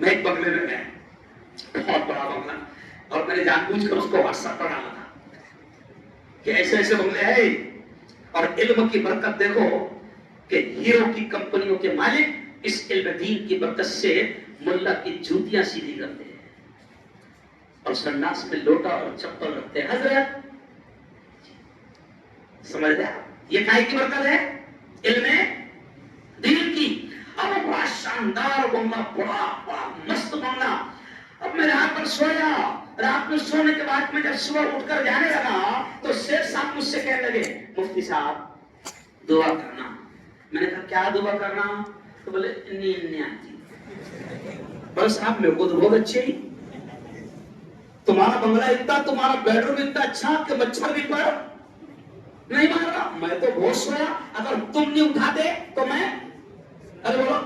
میں ایک بنگلے میں گیا، بہت بڑا بنگلہ، اور میں نے جان بوجھ کر اس کو واٹس ایپ پر ڈالا تھا کہ ایسے ایسے بنگلے ہیں، اور علم کی برکت دیکھو کہ ہیرو کی کمپنیوں کے مالک اس علم دین کی برکت سے ملا کی جوتیاں سیدھی کرتے ہیں اور سناس میں لوٹا اور چپل رکھتے ہیں۔ حضرت سمجھ گیا یہ کائے کی برکت ہے؟ علم دین کی۔ اب بڑا شاندار بنگلہ، بڑا مست بنگلہ، اب میں رات پر سویا، رات میں سونے کے بعد میں جب صبح اٹھ کر جانے لگا تو شیخ صاحب مجھ سے کہنے لگے مفتی صاحب دعا کرنا۔ میں نے کہا کیا دعا کرنا؟ تو بولے نیند نہیں آتی۔ بس صاحب میرے کو تو بہت اچھے ہی، تمہارا بنگلہ اتنا، تمہارا بیڈ روم اتنا اچھا کہ مچھر بھی پڑ نہیں مار رہا، میں تو بہت سویا، اگر تم نہیں اٹھاتے تو میں، ارے بولو،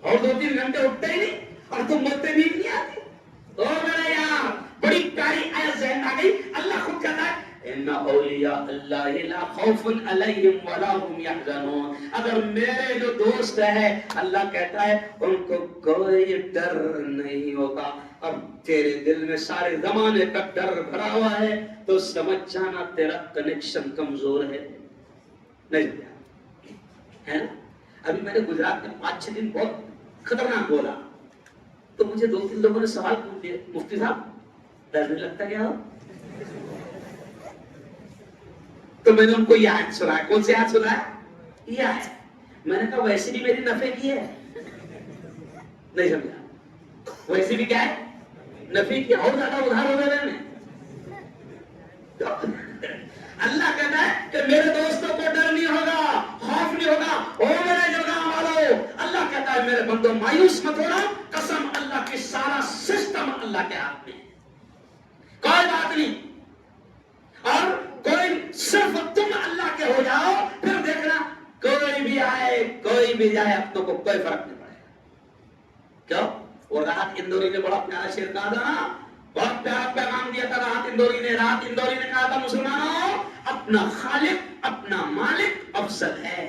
اور 2-3 گھنٹے اٹھتے ہی نہیں اور تم بولتے نیند نہیں آتی۔ او میرے یار بڑی پیاری آیت ذہن آ گئی، اللہ خود کہتا ہے ان اولیاء اللہ لا خوف علیہم ولا هم یحزنون، اگر میرے جو دوست ہے اللہ کہتا ہے ان کو کوئی ڈر نہیں ہوگا۔ اب تیرے دل میں سارے زمانے کا ڈر بھرا ہوا ہے تو سمجھ جانا تیرا کنیکشن کمزور ہے، نہیں ہے نا؟ ابھی میں نے گجرات میں 5-6 دن بہت خطرناک بولا تو مجھے 2-3 لوگوں نے سوال پوچھ دیا مفتی صاحب ڈر نہیں لگتا کیا ہو؟ تو میں نے ان کو یہ آیت سنایا۔ کون سی آیت سنایا؟ یہ آیت۔ میں نے کہا ویسے بھی میری نفع کی ہے، نہیں سمجھا؟ ویسے بھی کیا ہے؟ نفع کی، اور زیادہ ادھار ہو گئے میں۔ اللہ کہتا ہے کہ میرے دوستوں کو ڈر نہیں ہوگا، خوف نہیں ہوگا۔ او میرے جلگاں والو، اللہ کہتا ہے میرے بندو مایوس مت ہونا، قسم اللہ کی سارا سسٹم اللہ کے ہاتھ میں ہے، کوئی بات نہیں، اور کوئی صرف تم اللہ کے ہو جاؤ، پھر دیکھنا کوئی بھی آئے کوئی بھی جائے اپنوں کو کوئی فرق نہیں پڑے گا۔ کیوں؟ وہ راحت اندوری نے بڑا پیارا شعر کہا تھا نا، بہت پیارا پیغام دیا تھا راحت اندوری نے۔ راحت اندوری نے کہا تھا مسلمانوں اپنا خالق اپنا مالک افضل ہے،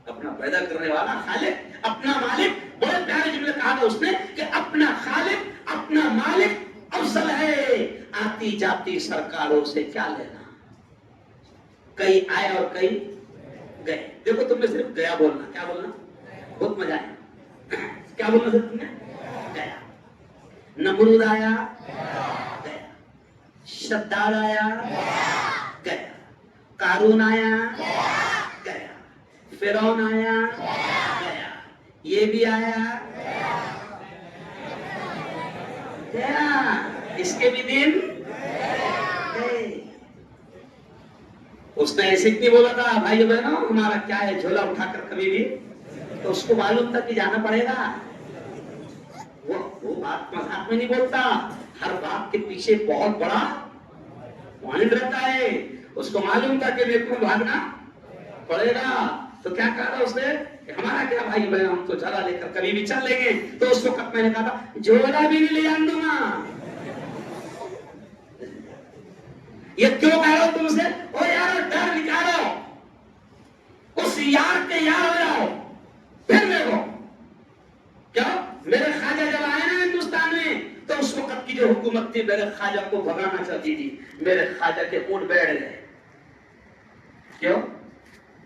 اپنا پیدا کرنے والا خالق اپنا مالک، بڑے پیارے جملے کہا تھا اس نے کہ اپنا خالق اپنا مالک افضل ہے، آتی جاتی سرکاروں سے کیا لینا، کئی آئے اور کئی گئے۔ دیکھو تم نے صرف گیا بولنا، کیا بولنا؟ بہت مزہ آیا، کیا بولنا صرف تم نے؟ گیا۔ نمرود آیا گیا، شداد آیا گیا، قارون آیا گیا، فرعون آیا گیا، یہ بھی آیا گیا، اس کے بھی دن گئے۔ اس نے ایسے نہیں بولا تھا بھائیو بہنوں ہمارا کیا ہے جھولا اٹھا کر کبھی بھی، تو اس کو معلوم تھا کہ جانا پڑے گا۔ وہ بات مذاق میں نہیں بولتا، ہر بات کے پیچھے بہت بڑا پوائنٹ رہتا ہے۔ اس کو معلوم تھا کہ میرے کو بھاگنا پڑے گا، تو کیا کہا تھا اس نے کہ ہمارا کیا بھائی بہن، ہم تو جھولا لے کر کبھی بھی چل لیں گے۔ تو اس وقت میں نے کہا تھا جھولا بھی نہیں لے جان دوں گا۔ یہ کیوں کہہ رہا ہوں تم سے؟ او یار ڈر نکالو، اس یار کے یار ہو جاؤ، پھر دیکھو کیا میرے خواجہ جب آئے نا ہندوستان میں تو اس وقت کی جو حکومت تھی میرے خواجہ کو بھگانا چاہتی تھی، میرے خواجہ کے اونٹ بیٹھ گئے۔ کیوں؟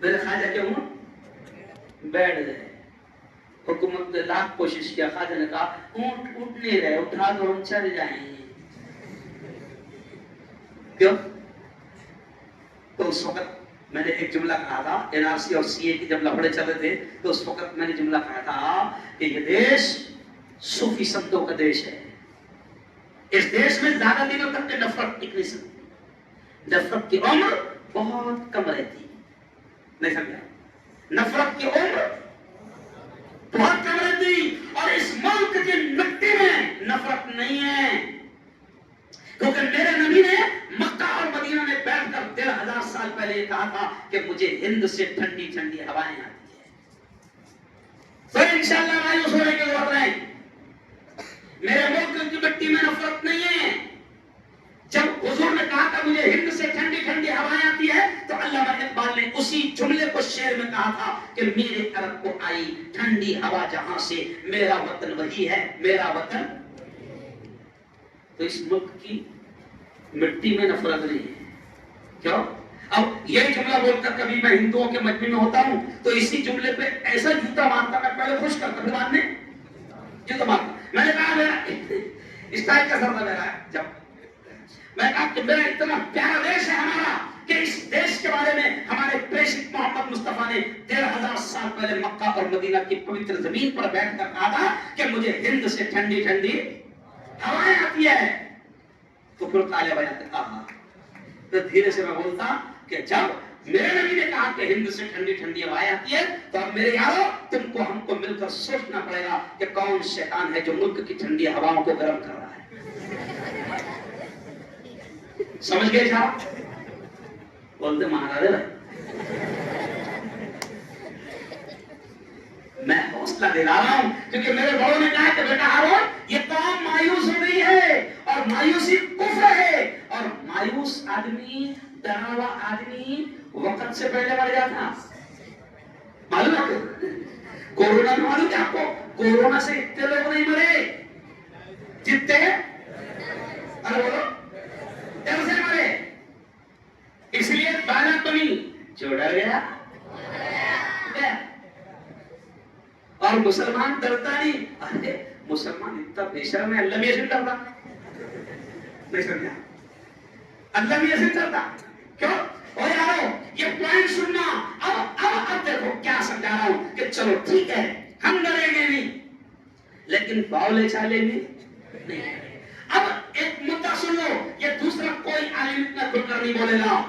میرے خواجہ کے اونٹ بیٹھ گئے۔ حکومت نے لاکھ کوشش کیا، خواجہ نے کہا اونٹ اٹھ نہیں رہے، اٹھا دو ہم چل جائیں گے۔ کیوں؟ تو اس وقت میں نے ایک جملہ کہا تھا، این آر سی اور سی اے کی جب لفڑے چل رہے تھے تو اس وقت میں نے جملہ کہا تھا کہ یہ دیش صوفی سنتوں کا دیش ہے، اس دیش میں زیادہ دنوں تک نفرت ٹک نہیں سکتی، نفرت کی عمر بہت کم رہتی، نہیں سمجھا؟ نفرت کی عمر بہت کم رہتی، اور اس ملک کی مٹی میں نفرت نہیں ہے، کیونکہ میرے نبی نے مکہ اور مدینہ میں بیٹھ کر 1500 سال پہلے یہ کہا تھا کہ مجھے ہند سے ٹھنڈی ٹھنڈی ہوائیں آتی ہیں، تو انشاءاللہ مایوس ہونے کی ضرورت نہیں، میرے ملک کی مٹی میں نفرت نہیں ہے، جب حضور نے کہا تھا مجھے ہند سے ٹھنڈی ٹھنڈی ہوائیں آتی ہے تو علامہ اقبال نے اسی جملے کو شعر میں کہا تھا کہ میرے عرب کو آئی ٹھنڈی ہوا جہاں سے، میرا وطن وہی ہے، میرا وطن۔ تو اس ملک کی مٹی میں نفرت نہیں ہے، کیوں؟ اب یہ جملہ بول کر کبھی میں ہندوؤں کے مجمع میں ہوتا ہوں تو اسی جملے پہ ایسا جوتا مارتا، میں پہلے خوش کرتا پھر بعد میں جوتا مارتا۔ میں نے کہا میرا اسٹائل کا سر تھا میرا، جب میں نے کہا کہ میرا اتنا پیارا دیش ہے ہمارا کہ اس دیش کے بارے میں ہمارے پریشک محمد مصطفیٰ نے 13,000 سال پہلے مکہ اور مدینہ کی پوتر زمین پر بیٹھ کر کہا تھا کہ مجھے ہند سے ٹھنڈی ٹھنڈی ہوائیں آتی ہے۔ تو پھر تالے بجاتے کہا، پھر دھیرے سے میں بولتا کہ جب میرے نبی نے کہا کہ ہند سے ٹھنڈی ٹھنڈی ہوائیں آتی ہے تو اب میرے یارو تم کو ہم کو مل کر سوچنا پڑے گا کہ کون شیطان ہے جو ملک کی ٹھنڈی ہواؤں کو گرم کر رہا ہے۔ سمجھ گئے صاحب؟ بولتے مہاراجا میں حوصلہ دلا رہا ہوں کیونکہ میرے بڑوں نے کہا کہ بیٹا ہارون یہ قوم مایوس ہو گئی ہے اور مایوسی کفر ہے، اور مایوس آدمی، ڈرا ہوا آدمی وقت سے پہلے مر جاتا۔ معلوم ہے کورونا میں، معلوم ہے آپ کو کورونا سے اتنے لوگ نہیں مرے جتنے، ارے بولو ڈر سے مرے، اس لیے بانت بنی جو ڈر گیا۔ اور مسلمان ڈرتا نہیں، ارے مسلمان اتنا بے شرم ہے، اللہ بھی ایسے ڈرتا نہیں، سمجھا؟ اللہ بھی ایسے ڈرتا کیوں؟ او یارو یہ پوائنٹ سننا، اب دیکھو کیا سمجھا رہا ہوں کہ چلو ٹھیک ہے ہم ڈریں گے نہیں لیکن باولے چالے نہیں۔ اب ایک مدعا سن لو، یہ دوسرا کوئی عالم اتنا کھل کر نہیں بولے گا،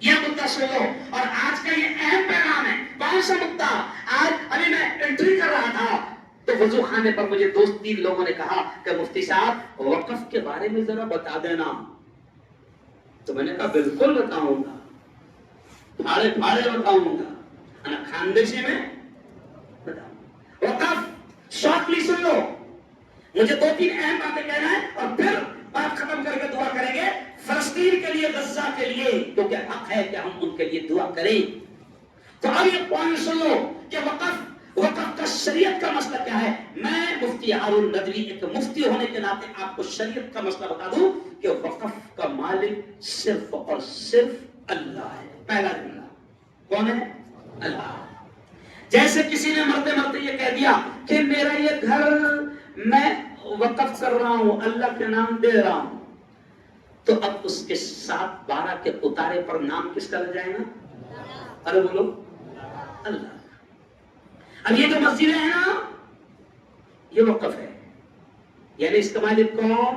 یہ مدعا سن لو، اور آج کا یہ اہم پیغام ہے۔ کون سا مدعا؟ آج ابھی میں انٹری کر رہا تھا تو وضو خانے پر مجھے دو تین لوگوں نے کہا کہ مفتی صاحب وقف کے بارے میں ذرا بتا دینا، تو میں نے کہا بالکل بتاؤں گا، پھاڑے پھاڑے بتاؤں گا، انا خاندشی میں بتاؤں۔ وقف شارٹلی سن لو، مجھے دو تین اہم باتیں کہنا ہے اور پھر بات ختم کر کے دعا کریں گے فلسطین کے لیے، غزہ کے لیے، کیونکہ حق ہے کہ ہم ان کے لیے دعا کریں۔ تو اب یہ پوائنٹ سن لو کہ وقف کا شریعت کا مسئلہ کیا ہے۔ میں مفتی ہارون ندوی ایک مفتی ہونے کے ناطے آپ کو شریعت کا مسئلہ بتا دوں کہ وقف کا مالک صرف اور صرف اللہ ہے۔ پہلا جملہ کون ہے؟ اللہ۔ جیسے کسی نے مرتے مرتے یہ کہہ دیا کہ میرا یہ گھر میں وقف کر رہا ہوں، اللہ کے نام دے رہا ہوں، تو اب اس کے 7/12 کے اتارے پر نام کس کا لگ جائے گا؟ ارے بولو اللہ۔ اب یہ جو مسجد ہے نا یہ وقف ہے، یعنی اس کا مالک کون؟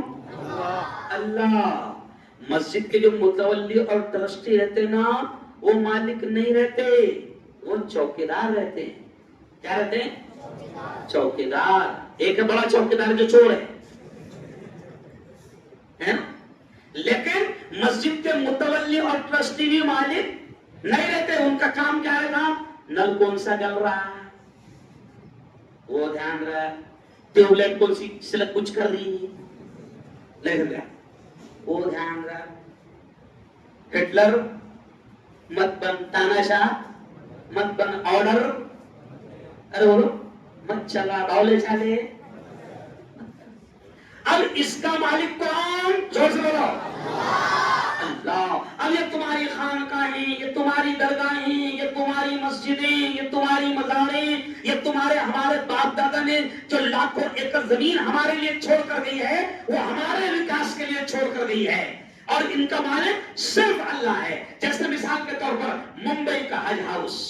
اللہ۔ مسجد کے جو متولی اور ٹرسٹی رہتے نا وہ مالک نہیں رہتے، وہ چوکیدار رہتے ہیں۔ کیا رہتے ہیں؟ چوکیدار۔ ایک ہے بڑا چوکیدار جو چور ہے نا، لیکن مسجد کے متولی اور ٹرسٹی بھی مالک نہیں رہتے، ان کا کام کیا رہتا؟ نل کون سا جل رہا ہے وہ دھیان رہا، ٹیوب لائٹ کون سی سلک کچھ کر رہی ہے نہیں گیا وہ دھیان رہا، ہٹلر مت بن، تاناشاہ مت بن، آرڈر ارے بولو مت چلا، باولے چالے۔ اب اس کا مالک کون؟ زور سے بولو اللہ۔ اب یہ تمہاری خانقاہیں، یہ تمہاری درگاہیں، یہ تمہاری مسجدیں، یہ تمہاری مزاریں، یہ تمہارے ہمارے باپ دادا نے جو لاکھوں ایکڑ زمین ہمارے لیے چھوڑ کر گئی ہے وہ ہمارے وکاس کے لیے چھوڑ کر گئی ہے، اور ان کا مالک صرف اللہ ہے۔ جیسے مثال کے طور پر ممبئی کا حج ہاؤس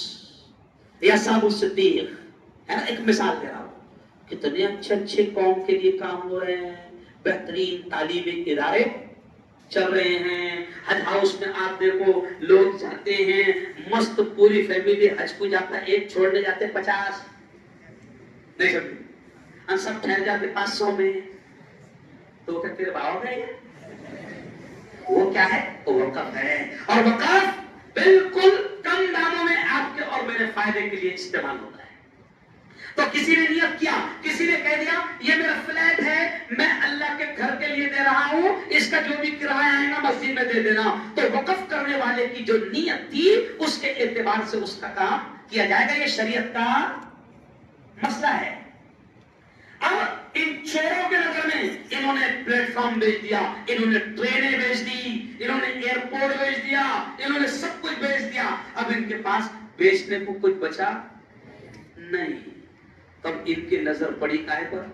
یا صاحب الصدیق ہے نا، ایک مثال دے رہا ہوں، کتنے اچھے اچھے قوم کے لیے کام ہو رہے ہیں، بہترین تعلیمی ادارے چل رہے ہیں، حج ہاؤس میں آپ دیکھو لوگ جاتے ہیں، مست پوری فیملی حج کو جاتا ہے، ایک چھوڑنے جاتے 50 نہیں سمجھے، ہم سب ٹھہر جاتے 500 میں، تو کہ تیرے باؤ گئے وہ کیا ہے؟ وہ وقف ہے، اور وقف بالکل کم داموں میں آپ کے اور میرے فائدے کے لیے استعمال ہوتا ہے۔ تو کسی نے نیت کیا، کسی نے کہہ دیا یہ میرا فلیٹ ہے، میں اللہ کے گھر کے لیے دے رہا ہوں، اس کا جو بھی کرایہ آئے گا مسجد میں دے دینا، تو وقف کرنے والے کی جو نیت تھی اس کے اعتبار سے اس کا کام کیا جائے گا۔ یہ شریعت کا مسئلہ ہے۔ اب ان چوروں کے نظر میں انہوں نے پلیٹ فارم بیچ دیا، انہوں نے ٹرینیں بیچ دی، انہوں نے ایئرپورٹ بیچ دیا، انہوں نے سب کچھ بیچ دیا، اب ان کے پاس بیچنے کو کچھ بچا نہیں۔ تب ان کی نظر پڑی کائے پر؟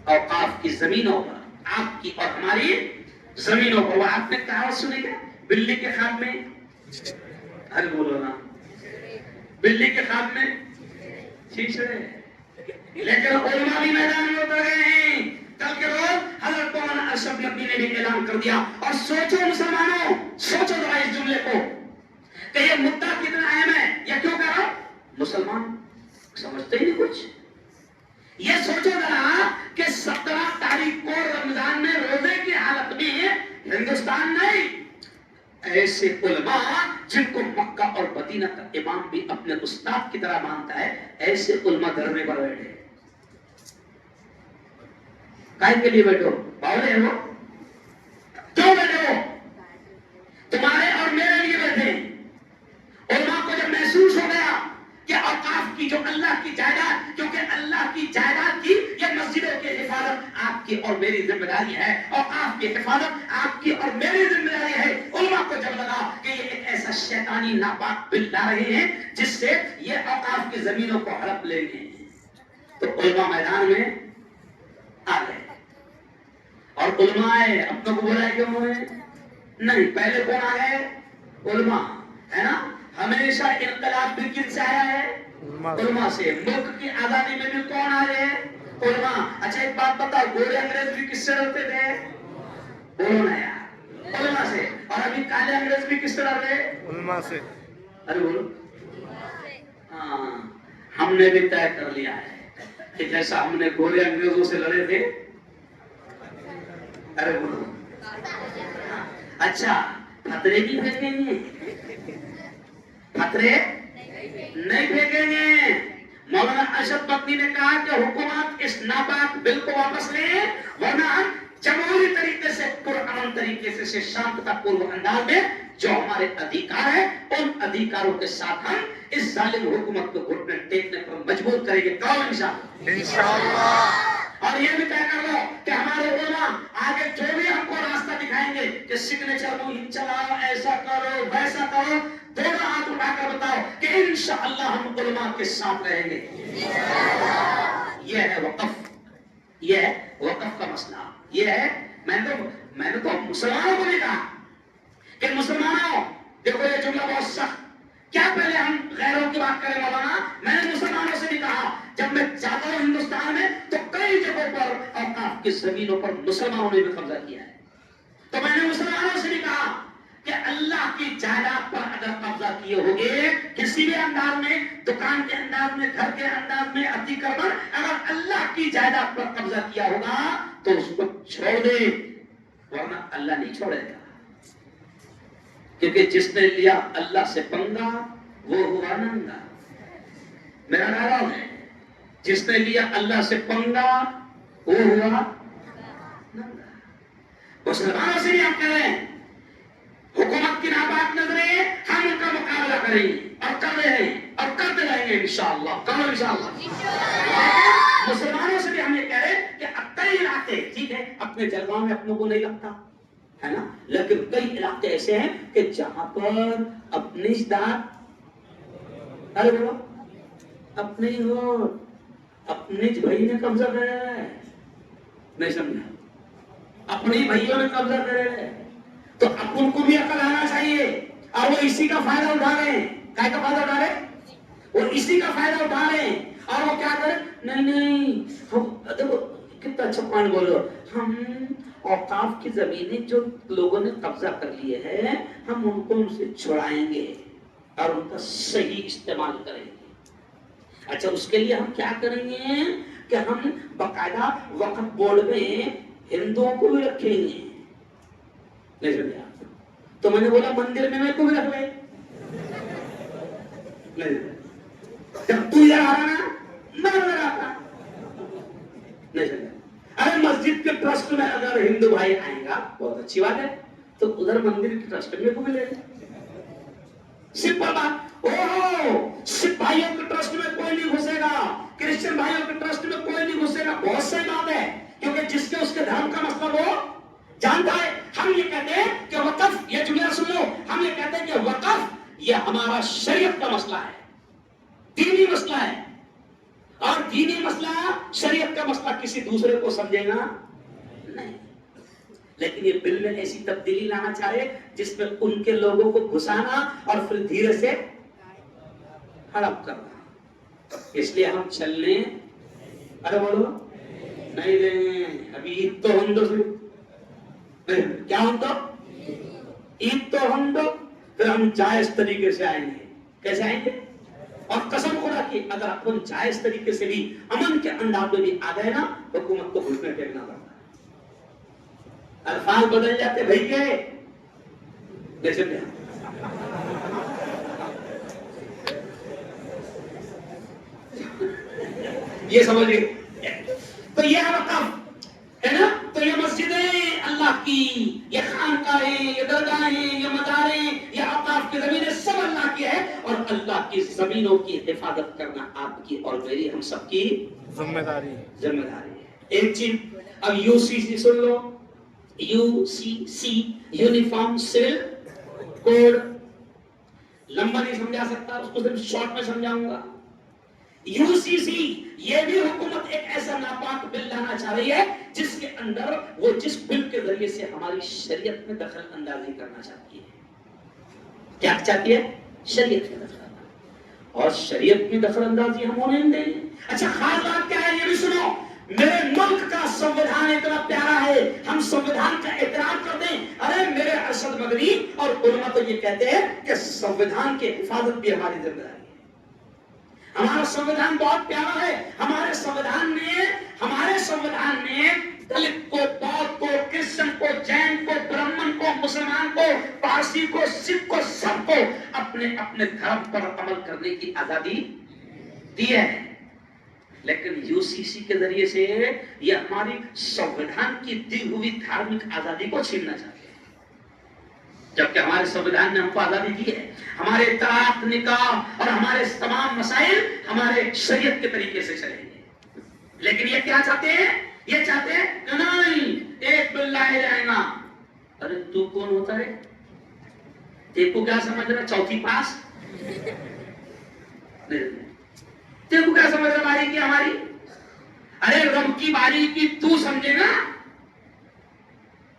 اوقاف کی زمینوں پر، آپ کی اور ہماری زمینوں پر۔ وہ آپ نے کہاوت سنی ہے، بلی کے خواب میں، ارے بولو نا، بلی کے خواب میں چیچڑے، لیکن علماء بھی میدان میں اتر گئے ہیں۔ کل کے روز حضرت مولانا اشرف نقوی نے بھی اعلان کر دیا۔ اور سوچو مسلمانوں، سوچو ذرا اس جملے کو کہ یہ مدعا کتنا اہم ہے۔ یہ کیوں کہہ رہا ہوں؟ مسلمان سمجھتے ہی نہیں کچھ۔ یہ سوچو ذرا کہ 17 تاریخ کو رمضان میں روزے کی حالت میں ہندوستان نہیں، ایسے علماء جن کو مکہ اور مدینہ کا امام بھی اپنے استاد کی طرح مانتا ہے، ایسے علماء دھرنے پر بیٹھے۔ کائیں کے لیے بیٹھو؟ باولے ہیں وہ؟ کیوں بیٹھے ہو؟ تمہارے اور میرے لیے بیٹھے۔ علماء کو جب محسوس ہو گیا کہ اوقاف کی جو اللہ کی جائیداد، کیونکہ اللہ کی جائیداد کی یہ مسجدوں کی حفاظت آپ کی اور میری ذمہ داری ہے، اوقاف کی حفاظت آپ کی اور میری ذمہ داری ہے۔ علماء کو جب لگا کہ یہ ایک ایسا شیطانی ناپاک بل لا رہے ہیں جس سے یہ اوقاف کی زمینوں کو ہڑپ لیں گے، تو علماء میدان میں آ گئے۔ اور علماء آئے، اپنوں کو بولا ہے کہ انہوں نے نہیں، پہلے کون آ گئے؟ علماء، ہے نا؟ ہمیشہ انقلاب بھی کن سے آیا ہے؟ علماء سے۔ ملک کی آزادی میں بھی کون آئے ہیں؟ علماء۔ اچھا ایک بات بتاؤ، گورے انگریز بھی کس سے ڈرتے تھے؟ بولو نا یار، علماء سے۔ اور ابھی کالے انگریز بھی کس سے ڈر رہے؟ علماء سے۔ ارے بولو۔ ہاں، ہم نے بھی طے کر لیا ہے کہ جیسا ہم نے گورے انگریزوں سے لڑے تھے، ارے بولو، اچھا خطرے بھی پھینکیں گے؟ خطرے نہیں پھینکیں گے۔ مولانا اشرف نقوی نے کہا کہ حکومت اس ناپاک بل کو واپس لے، ورنہ ہم جمہوری طریقے سے، پرامن طریقے سے، شانتتا پورو انداز میں جو ہمارے ادھیکار ہیں ان ادھیکاروں کے ساتھ ہم اس ظالم حکومت کو گھٹنے ٹیکنے پر مجبور کریں گے۔ کہو انشاءاللہ۔ اور یہ بھی طے کر لو کہ ہمارے علماء آگے جو بھی ہم کو راستہ دکھائیں گے کہ سگنیچر مہم چلاؤ، ایسا کرو، ویسا کرو، دونوں ہاتھ اٹھا کر بتاؤ کہ انشاءاللہ ہم علماء کے ساتھ رہیں گے۔ یہ ہے وقف، یہ ہے وقف کا مسئلہ۔ یہ ہے، میں نے تو مسلمانوں کو بھی کہا کہ مسلمانوں دیکھو یہ جملہ بہت سخت، کیا پہلے ہم غیروں کی بات کریں مولانا؟ میں نے مسلمانوں سے بھی کہا، جب میں جاتا ہوں ہندوستان میں تو کئی جگہوں پر اوقاف کی زمینوں پر مسلمانوں نے بھی قبضہ کیا ہے، تو میں نے مسلمانوں سے بھی کہا کہ اللہ کی جائیداد پر اگر قبضہ کیے ہوگے کسی بھی انداز میں، دکان کے انداز میں، گھر کے انداز میں، عطی کربن، اگر اللہ کی جائیداد پر قبضہ کیا ہوگا تو اس کو چھوڑ دے، ورنہ اللہ نہیں چھوڑے گا۔ کیونکہ جس نے لیا اللہ سے پنگا وہ ہوا ننگا۔ میرا ڈائلاگ ہے، جس نے لیا اللہ سے پنگا وہ ہوا ننگا۔ مسلمانوں سے بھی ہم کہہ رہے ہیں، حکومت کی ناپاک نظریں ہم ان کا مقابلہ کریں گے اور کر رہے ہیں اور کرتے رہیں گے انشاءاللہ۔ کہو انشاءاللہ۔ مسلمانوں سے بھی ہم یہ کہہ رہے ہیں کہ اب کئی علاقے، ٹھیک ہے اپنے جلگاؤں میں اپنوں کو نہیں لگتا ہے نا، لیکن کئی علاقے ایسے ہیں کہ جہاں پر اپنی ذات، ارے بولو، اپنی ہو، اپنے بھائی نے قبضہ کرا ہے، نہیں سمجھا، اپنی بھائیوں نے قبضہ کرا ہے، تو اب ان کو بھی عقل آنا چاہیے، اور وہ اسی کا فائدہ اٹھا رہے ہیں۔ کیا کا فائدہ اٹھا رہے ہیں؟ وہ اسی کا فائدہ اٹھا رہے ہیں، اور وہ کیا کریں؟ نہیں دیکھو کتنا اچھا پوائنٹ بول رہے ہو، ہم اوقاف کی زمینیں جو لوگوں نے قبضہ کر لیے ہیں ہم ان کو ان سے چھڑائیں گے اور ان کا صحیح استعمال کریں گے۔ اچھا اس کے لیے ہم کیا کریں گے کہ ہم باقاعدہ وقف بورڈ میں ہندوؤں کو بھی رکھیں گے، نہیں سمجھا؟ تو میں نے بولا مندر میں میرے کو بھی رکھ لیں، نہیں جب تو ادھر آ رہا نا میں ادھر آتا نہیں سمجھا؟ ارے مسجد کے ٹرسٹ میں اگر ہندو بھائی آئے گا بہت اچھی بات ہے، تو ادھر مندر کے ٹرسٹ میں کو ملے گا. سمپل بات. سکھ بھائیوں کے ٹرسٹ میں کوئی نہیں گھسے گا، کرسچن بھائیوں کے ٹرسٹ میں کوئی نہیں گھسے گا. بہت صحیح بات ہے، کیونکہ جس کے اس کے دھرم کا مسئلہ وہ جانتا ہے. ہم یہ کہتے ہیں کہ وقف، یہ جملہ سن لو، ہم یہ کہتے ہیں کہ وقف یہ ہمارا شریعت کا مسئلہ ہے، دینی مسئلہ ہے. اور دینی مسئلہ شریعت کا مسئلہ کسی دوسرے کو سمجھے گا نہیں. لیکن یہ بل میں ایسی تبدیلی لانا چاہے جس میں ان کے لوگوں کو گھسانا اور پھر دھیرے سے ہڑپ کرنا. اس لیے ہم چلنے ارے بولو نہیں دیں گے. ابھی عید تو ہم دو کیا ہم تو عید تو ہم دو، پھر ہم جائز طریقے سے آئیں گے. کیسے آئیں گے؟ اور قسم خدا کی اگر ہم جائز طریقے سے بھی امن کے انداز میں بھی آ گئے نا، حکومت کو گھٹنے ٹیکنا پڑتا ہے. الفاظ بدل جاتے بھائی کے جیسے یہ سمجھئے. تو یہ وقف ہے نا، تو یہ مسجدیں اللہ کی، یہ خانقاہیں، یہ درگاہیں، یہ مزاریں، یہ اوقاف کی زمینیں سب اللہ کی ہے. اور اللہ کی زمینوں کی حفاظت کرنا آپ کی اور میری، ہم سب کی ذمہ داری ہے. ایک چیز اب یو سی سی سن لو. U C C uniform civil code, لمبا نہیں سمجھا سکتا، اس کو صرف شارٹ میں سمجھاؤں گا. یو سی سی یہ بھی حکومت ایک ایسا ناپاک بل لانا چاہ رہی ہے جس کے اندر وہ جس بل کے ذریعے سے ہماری شریعت میں دخل اندازی کرنا چاہتی ہے. کیا چاہتی ہے؟ شریعت میں دخل اندازی. اور شریعت میں دخل اندازی ہم ہونے نہیں دیں گے. اچھا خاص بات کیا ہے یہ بھی سنو. میرے ملک کا سنویدھان اتنا پیارا ہے، ہم سنویدھان کا احترام کرتے ہیں. ارے میرے ارشد مدنی اور علماء تو یہ کہتے ہیں کہ سنویدھان کی حفاظت بھی ہماری ذمہ داری ہے. ہمارا سنویدھان بہت پیارا ہے. ہمارے سنویدھان نے دلت کو، بودھ کو، کرسچن کو، جین کو، برہمن کو، مسلمان کو، پارسی کو، سکھ کو، سب کو اپنے اپنے دھرم پر عمل کرنے کی آزادی دی ہے. لیکن یو سی سی کے ذریعے سے یہ ہماری سنویدھان کی دی ہوئی دھارمک آزادی کو چھیننا چاہتے ہیں. جبکہ ہمارے سنویدھان نے ہم کو آزادی دی ہے. ہمارے طلاق، نکاح اور ہمارے تمام مسائل ہمارے شریعت کے طریقے سے چلیں گے. لیکن یہ کیا چاہتے ہیں؟ یہ چاہتے ہیں کہ نہیں ایک بل لائے جائے گا. ارے تو کون ہوتا ہے؟ دیکھو کیا سمجھ رہا؟ چوتھی پاس دیکھو کیا سمجھ رہا باری کی ہماری؟ ارے رب کی باری کی تو سمجھے نا.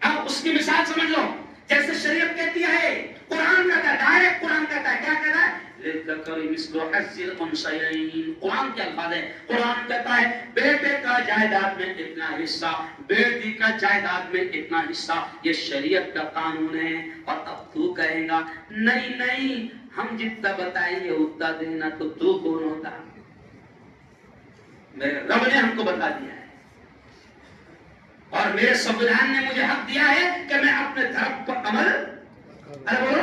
اب اس کی مثال سمجھ لو. جیسے شریعت کہتی ہے، قرآن کہتا ہے، ڈائریکٹ قرآن کہتا ہے، کیا کہتا ہے؟ قرآن کے الفاظ ہے. قرآن کہتا ہے بیٹے کا جائیداد میں اتنا حصہ، بیٹی کا جائیداد میں اتنا حصہ. یہ شریعت کا قانون ہے. اور اب تو کہے گا نہیں نہیں ہم جتنا بتائیں گے اتنا دینا. تو کون ہوتا؟ میرے رب نے ہم کو بتا دیا ہے اور میرے سنویدھان نے مجھے حق دیا ہے کہ میں اپنے دھرم پر عمل بولو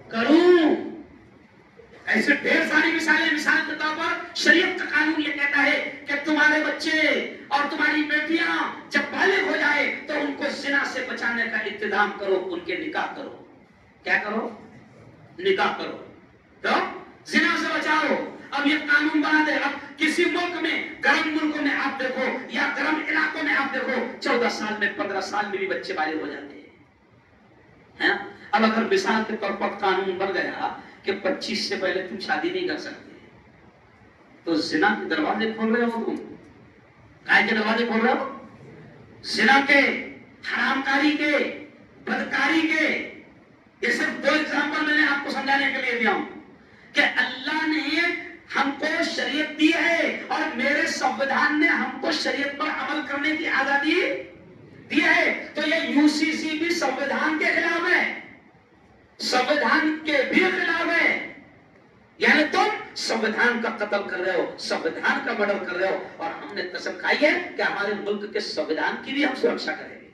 کروں. ایسے ڈھیر ساری مثالیں. مثال کے طور پر شریعت کا قانون یہ کہتا ہے کہ تمہارے بچے اور تمہاری بیٹیاں جب بالغ ہو جائے تو ان کو زنا سے بچانے کا انتظام کرو، ان کے نکاح کرو. کیا کرو؟ نکاح کرو. تو زنا سے بچاؤ. اب یہ قانون بنا دے. اب کسی ملک میں، گرم ملکوں میں آپ دیکھو یا گرم علاقوں میں آپ دیکھو 14 سال میں، 15 سال میں بھی بچے بالغ ہو جاتے ہیں. اب اگر مثال کے طور پر قانون بن گیا کہ 25 سے پہلے تم شادی نہیں کر سکتے، تو زنا کے دروازے کھول رہے ہو. تم کائے کے دروازے کھول رہے ہو؟ زنا کے، حرام کاری کے، بدکاری کے. یہ صرف 2 ایگزامپل میں نے آپ کو سمجھانے کے لیے دیا ہوں کہ اللہ نے ہم کو شریعت دی ہے اور میرے سنویدھان نے ہم کو شریعت پر عمل کرنے کی آزادی دی ہے. تو یہ یو سی سی بھی سنویدھان کے خلاف ہے، سنویدھان کے بھی خلاف ہے. یعنی تم سنویدھان کا قتل کر رہے ہو، سنویدھان کا مرڈر کر رہے ہو. اور ہم نے قسم کھائی ہے کہ ہمارے ملک کے سنویدھان کی بھی ہم سرکشا کریں گے،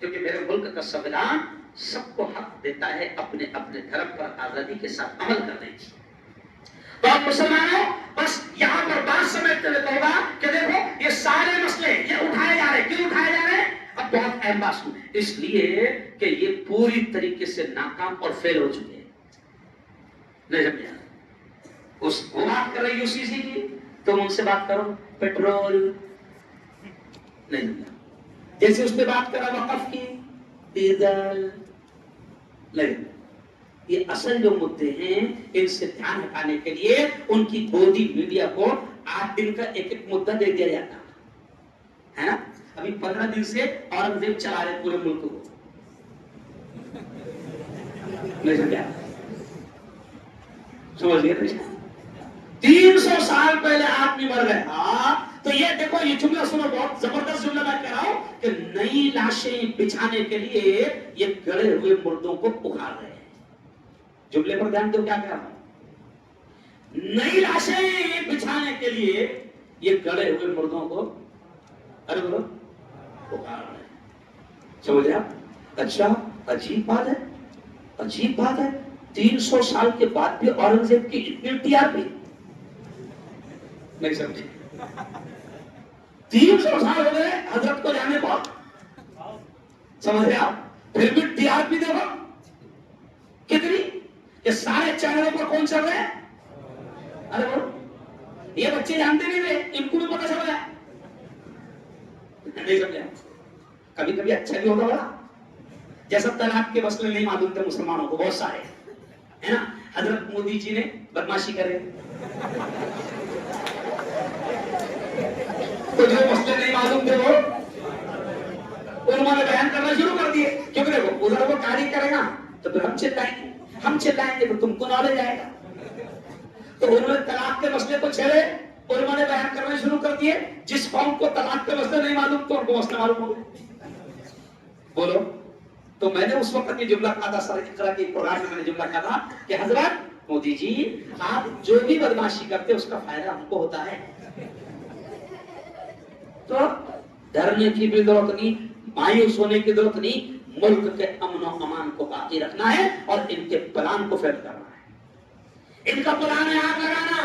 کیونکہ میرے ملک کا سنویدھان سب کو حق دیتا ہے اپنے اپنے دھرم پر آزادی کے ساتھ عمل کرنے کی. تو اب مسلمانوں بس یہاں پر بات سمجھتے ہوئے کہوں گا کہ دیکھو یہ سارے مسئلے یہ اٹھائے جا رہے ہیں. کیوں اٹھائے جا رہے ہیں؟ اب بہت اہم بات سنو، اس لیے کہ یہ پوری طریقے سے ناکام اور فیل ہو چکے ہیں. نہیں سمجھا؟ اس وہ بات کر رہی اسی سی کی، تم ان سے بات کرو پیٹرول. نہیں سمجھا؟ جیسے اس پہ بات کرا وقف کی، ڈیزل. نہیں، یہ اصل جو مدے ہیں ان سے دھیان ہٹانے کے لیے ان کی گودی میڈیا کو 8 دن کا ایک ایک مدہ دے دیا جاتا ہے نا. ابھی 15 دن سے اورنگزیب چلا رہے پورے ملک کو. نہیں سمجھا؟ سمجھ گئے؟ 300 سال پہلے آدمی مر گئے. ہاں تو یہ دیکھو یہ جملہ سنو، بہت زبردست جملہ میں کہہ رہا ہوں کہ نئی لاشیں بچھانے کے لیے یہ گڑے ہوئے مردوں کو اکھاڑ رہے ہیں. جملے پر دھیان دو کیا کہہ رہا ہوں. نئی لاشیں بچھانے کے لیے یہ گڑے ہوئے مردوں کو ارے بولو اکھاڑ رہے ہیں. سمجھ آپ؟ اچھا عجیب بات ہے، عجیب بات ہے. 300 سال کے بعد بھی اورنگزیب کی اتنی ٹیار بھی نہیں سمجھے. 300 سال ہو گئے حضرت کو جانے کو، سمجھ رہے آپ؟ پھر بھی ٹی آر پی دیکھو کتنی. یہ سارے چینلوں پر کون چل رہے ہیں؟ ارے بولو یہ بچے جانتے نہیں تھے، ان کو بھی پتہ چل رہا ہے. نہیں سمجھا؟ کبھی کبھی اچھا بھی ہوگا بڑا، جیسا طلاق کے مسئلے نہیں معلوم تھے مسلمانوں کو بہت سارے ہے نا. حضرت مودی جی نے بدماشی کرے تو جو مسئلے نہیں معلوم تھے وہ انہوں نے بیان کرنا شروع کر دیے. کیونکہ دیکھو ادھر وہ تاریخ کرے گا تو پھر ہم چلائیں گے تو تم کو نالج آئے گا. تو انہوں نے طلاق کے مسئلے کو چھیڑے، انہوں نے بیان کرنا شروع کر دیے. جس قوم کو طلاق کے مسئلے نہیں معلوم تو ان کو مسئلے معلوم ہو گئے. بولو. تو میں نے اس وقت یہ جملہ کہا تھا، سر اقرا کے پروگرام میں نے جملہ کہا تھا کہ حضرت مودی جی آپ جو بھی بدماشی کرتے اس کا فائدہ ہم کو ہوتا ہے. تو ڈرنے کی بھی ضرورت نہیں، مایوس ہونے کی ضرورت نہیں. ملک کے امن و امان کو باقی رکھنا ہے اور ان کے پلان کو فیل کرنا ہے. ان کا پلان ہے آگ لگانا،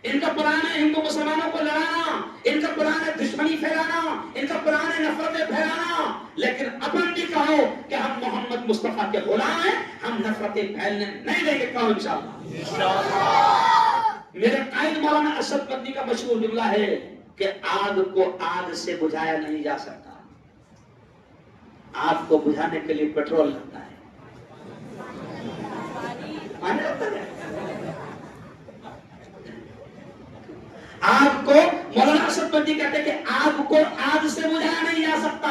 ان کا پلان ہے ہندو مسلمانوں کو لڑانا، ان کا پلان ہے دشمنی پھیلانا، ان کا پلان ہے نفرتیں پھیلانا. لیکن اپن بھی کہو کہ ہم محمد مصطفیٰ کے غلام ہیں، ہم نفرتیں پھیلنے نہیں دیں گے. کہو انشاءاللہ. میرے قائد مولانا اسد مدنی کا مشہور جملہ ہے کہ آگ کو آگ سے بجھایا نہیں جا سکتا، آگ کو بجھانے کے لیے پیٹرول لگتا ہے. آگ کو مولانا اسد مدنی کہتے ہیں کہ آگ کو آگ سے بجھایا نہیں جا سکتا.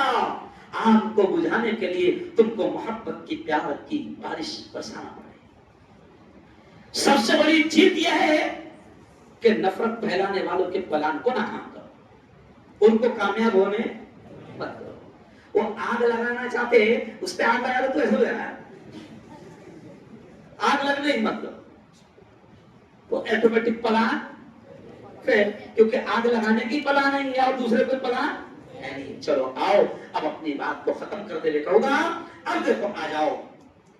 آگ کو بجھانے کے لیے تم کو محبت کی پیار کی بارش برسانا پڑے. سب سے بڑی جیت یہ ہے کہ نفرت پھیلانے والوں کے پلان کو ناکام کرو، ان کو کامیاب ہونے مت کرو. وہ آگ لگانا چاہتے ہیں، اس پہ آگ لگا دو تو ایسے ہو جائے. آگ لگنے ہی مت دو، وہ ایٹومیٹک پلان پھر، کیونکہ آگ لگانے کی پلان نہیں ہے اور دوسرے کوئی پلان ہے نہیں. چلو آؤ اب اپنی بات کو ختم کرتے ہوئے کہوں گا اب دیکھو آ جاؤ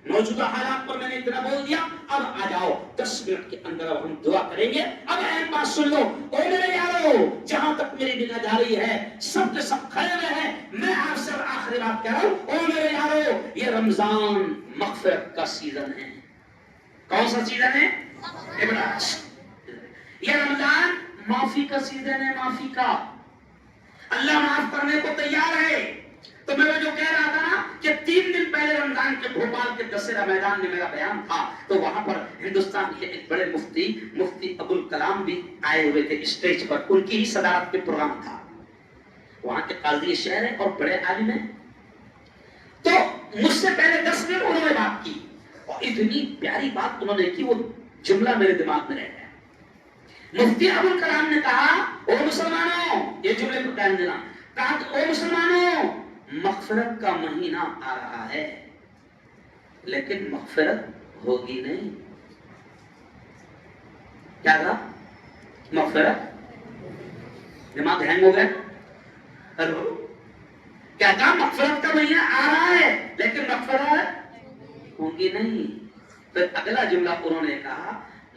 موجودہ حالات پر میں نے اتنا بول دیا. اب آ جاؤ 10 منٹ کے اندر اب ہم دعا کریں گے. اب ایک بات سن لو او میرے یارو، جہاں تک میری نگاہ جاری ہے سب کے سب کھڑے ہوئے ہیں. میں آپ سے آخری بات کہہ رہا ہوں او میرے یارو، یہ رمضان مغفرت کا سیزن ہے. کون سا سیزن ہے؟ یہ رمضان معافی کا سیزن ہے، معافی کا. اللہ معاف کرنے کو تیار ہے. تو میں جو کہہ رہا تھا نا کہ 3 دن پہلے رمضان کے بھوپال کے دسہرہ میدان میں میرا بیان تھا، تو وہاں پر ہندوستان کے ایک بڑے مفتی ابوالکلام بھی آئے ہوئے تھے اسٹیج پر. ان کی ہی صدارت پہ پروگرام تھا. وہاں کے قاضی شہر ہیں اور بڑے عالم ہیں. تو مجھ سے پہلے 10 منٹ انہوں نے بات کی اور اتنی پیاری بات انہوں نے کی، وہ جملہ میرے دماغ میں رہ گیا. مفتی ابوالکلام نے کہا او مسلمانوں، یہ جملے کو دھیان دینا، کہا کہ او مسلمانوں مغفرت کا مہینہ آ رہا ہے لیکن مغفرت ہوگی نہیں. کیا کہا؟ مغفرت. دماغ ہینگ ہو گیا. ہلو، کیا کہا؟ مغفرت کا مہینہ آ رہا ہے لیکن مغفرت ہوگی نہیں. پھر اگلا جملہ انہوں نے کہا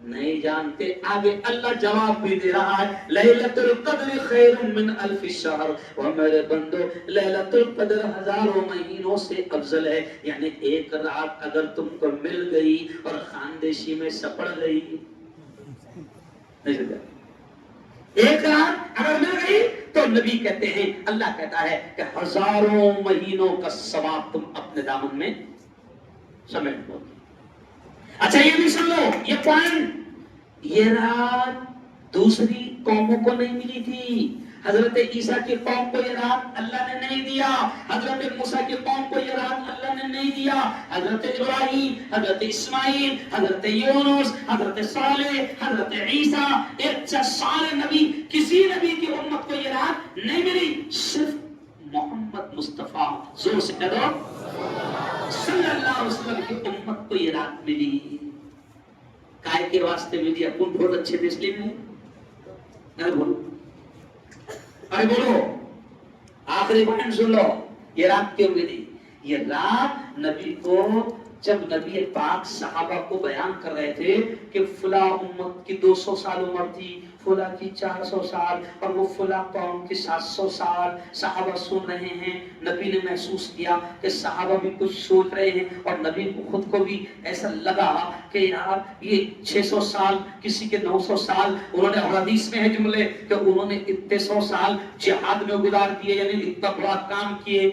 نہیں جانتے. آگے اللہ جواب بھی دے رہا ہے لیلۃ القدر خیر من الف شہر. اور میرے بندو لیلۃ القدر ہزاروں مہینوں سے افضل ہے. یعنی ایک رات اگر تم کو مل گئی اور خاندیشی میں سپڑ گئی, ایک رات اگر مل گئی تو نبی کہتے ہیں, اللہ کہتا ہے کہ ہزاروں مہینوں کا ثواب تم اپنے دامن میں سمیٹ لو. اچھا یہ بھی سن لو, یہ پوائنٹ, یہ رات دوسری قوموں کو نہیں ملی تھی. حضرت عیسیٰ کی قوم کو یہ رات اللہ نے نہیں دیا, حضرت موسیٰ کی قوم کو یہ رات اللہ نے نہیں دیا. حضرت ابراہیم, حضرت اسماعیل, حضرت یونس, حضرت صالح, حضرت عیسیٰ, ایک سارے نبی, کسی نبی کی امت کو یہ رات نہیں ملی. صرف محمد مصطفیٰ زور سے کہہ دو صلی اللہ علیہ وسلم کی امت کو یہ رات ملی. کائے کے واسطے ملی, اپن بہت اچھے تھے اس لیے ملی. ارے بولو, آخری پوائنٹ سن لو, یہ رات کیوں ملی؟ یہ رات نبی کو, جب نبی پاک صحابہ کو بیان کر رہے تھے کہ فلاں امت کی 200 سال عمر تھی, فلاں کی 400 سال, اور وہ فلاں قوم کی 700 سال, صحابہ سن رہے ہیں. نبی نے محسوس کیا کہ صحابہ بھی کچھ سوچ رہے ہیں, اور نبی خود کو بھی ایسا لگا کہ یار یہ 600 سال, کسی کے 900 سال. انہوں نے حدیث میں ہے جملے کہ انہوں نے اتنے 100 سال جہاد میں گزار دیے, یعنی اتنا بڑا کام کیے,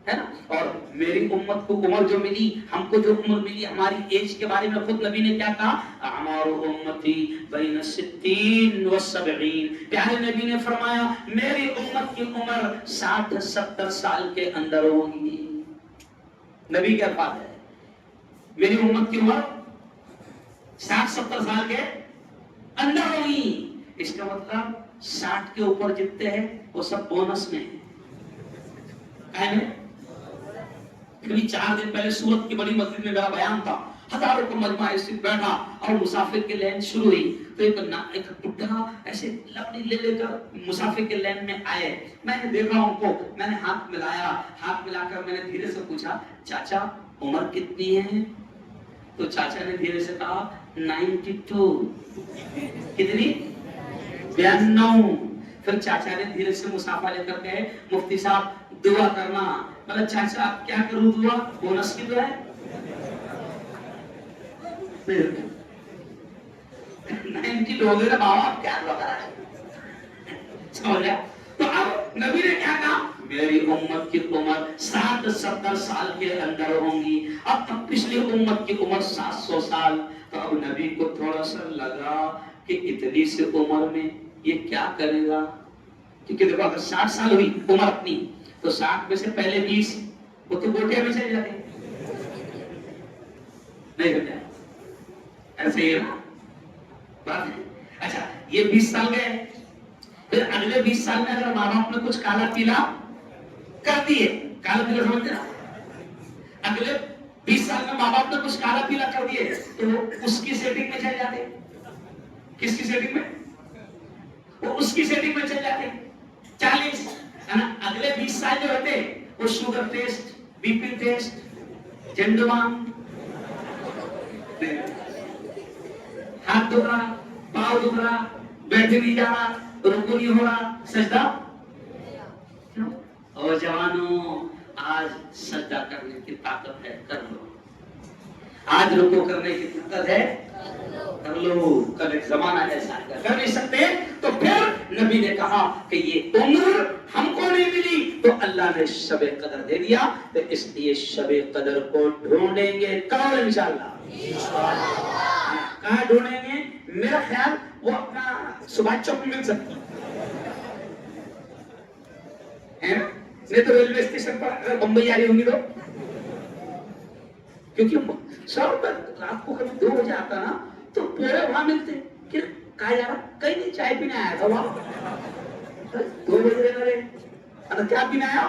ہے نا. اور میری امت کو عمر جو ملی, ہم کو جو عمر ملی, ہماری ایج کے بارے میں خود نبی نے کیا کہا, اعمار امتی بین 60 و 70. پیارے نبی نے فرمایا میری امت کی عمر 60-70 سال کے اندر ہوگی. نبی کے الفاظ ہے, میری امت کی عمر 60-70 سال کے اندر ہوگی. اس کا مطلب 60 کے اوپر جتنے ہیں وہ سب بونس میں ہیں. کبھی 4 دن پہلے سورت کی بڑی مسجد میں میرا بیان تھا, ہزاروں کو مجمع ایسے بیٹھا, اور مسافر کی لائن شروع ہوئی تو ایک بڈھا ایسے لکڑی لے کر مسافر کے لائن میں آئے. میں نے دیکھا ان کو, میں نے ہاتھ ملایا, ہاتھ ملا کر میں نے دھیرے سے پوچھا چاچا عمر کتنی ہے؟ تو چاچا نے دھیرے سے کہا 92. کتنی؟ 92. پھر چاچا نے دھیرے سے مسافہ لے کر کہے مفتی صاحب دعا کرنا. مطلب چاچا کیا کروں دعا, بونس کی دعا ہے. 90 لوگ ہیں بابا, کیا بتا رہا ہے, سمجھ گیا. تو اب نبی نے کیا کہا, میری امت کی عمر 60-70 سال کے اندر ہوں گی. اب پچھلی امت کی عمر 700 سال. تو اب نبی کو تھوڑا سا لگا کہ اتنی سی عمر میں یہ کیا کرے گا, کیونکہ دیکھو اگر 60 سال ہوئی عمر اپنی تو 60 میں سے پہلے 20 وہ تو گوٹے میں چلے جاتے نہیں ہوتا ہے. ایسے ہی نا بات ہے. اچھا یہ 20 سال گئے, پھر اگلے 20 سال میں اگر ماں باپ نے کچھ کالا پیلا کر دیے, کالا پیلا سمجھتے نا, اگلے 20 سال میں ماں باپ نے کچھ کالا پیلا کر دیے تو اس کی سیٹنگ میں چل جاتے. کس کی سیٹنگ میں؟ وہ اس کی سیٹنگ میں چل جاتے. 40 اگلے 20 سال جو ہوتے وہ sugar test, B P test, جنڈوام, ہاتھ دکھ رہا, پاؤں دکھ رہا, بیٹھے نہیں جا رہا, رکو نہیں ہو رہا, سجدہ. اور جوانوں آج سجدہ کرنے کی طاقت ہے, کر لو. آج رکو کرنے کی طاقت ہے, کر لو. کل ایک زمانہ ایسا کر نہیں سکتے. تو پھر نبی نے کہا کہ یہ عمر ہم کو نہیں ملی تو اللہ نے شب قدر دے دیا, تو اس لیے شب قدر کو ڈھونڈیں گے. کہاں انشاءاللہ, کہاں ڈھونڈیں گے؟ میرا خیال وہ اپنا صبح چوک میں مل سکتی ہے, نہیں تو ریلوے اسٹیشن پر اگر بمبئی آ رہی ہوں گی تو, کیونکہ سب رات کو کبھی 2 بجے آتا نا تو پورے وہاں ملتے. کہ کہا جا رہا کہیں نہیں, چائے پینے آیا تھا وہاں 2 بجے رہے, کیا پینے آیا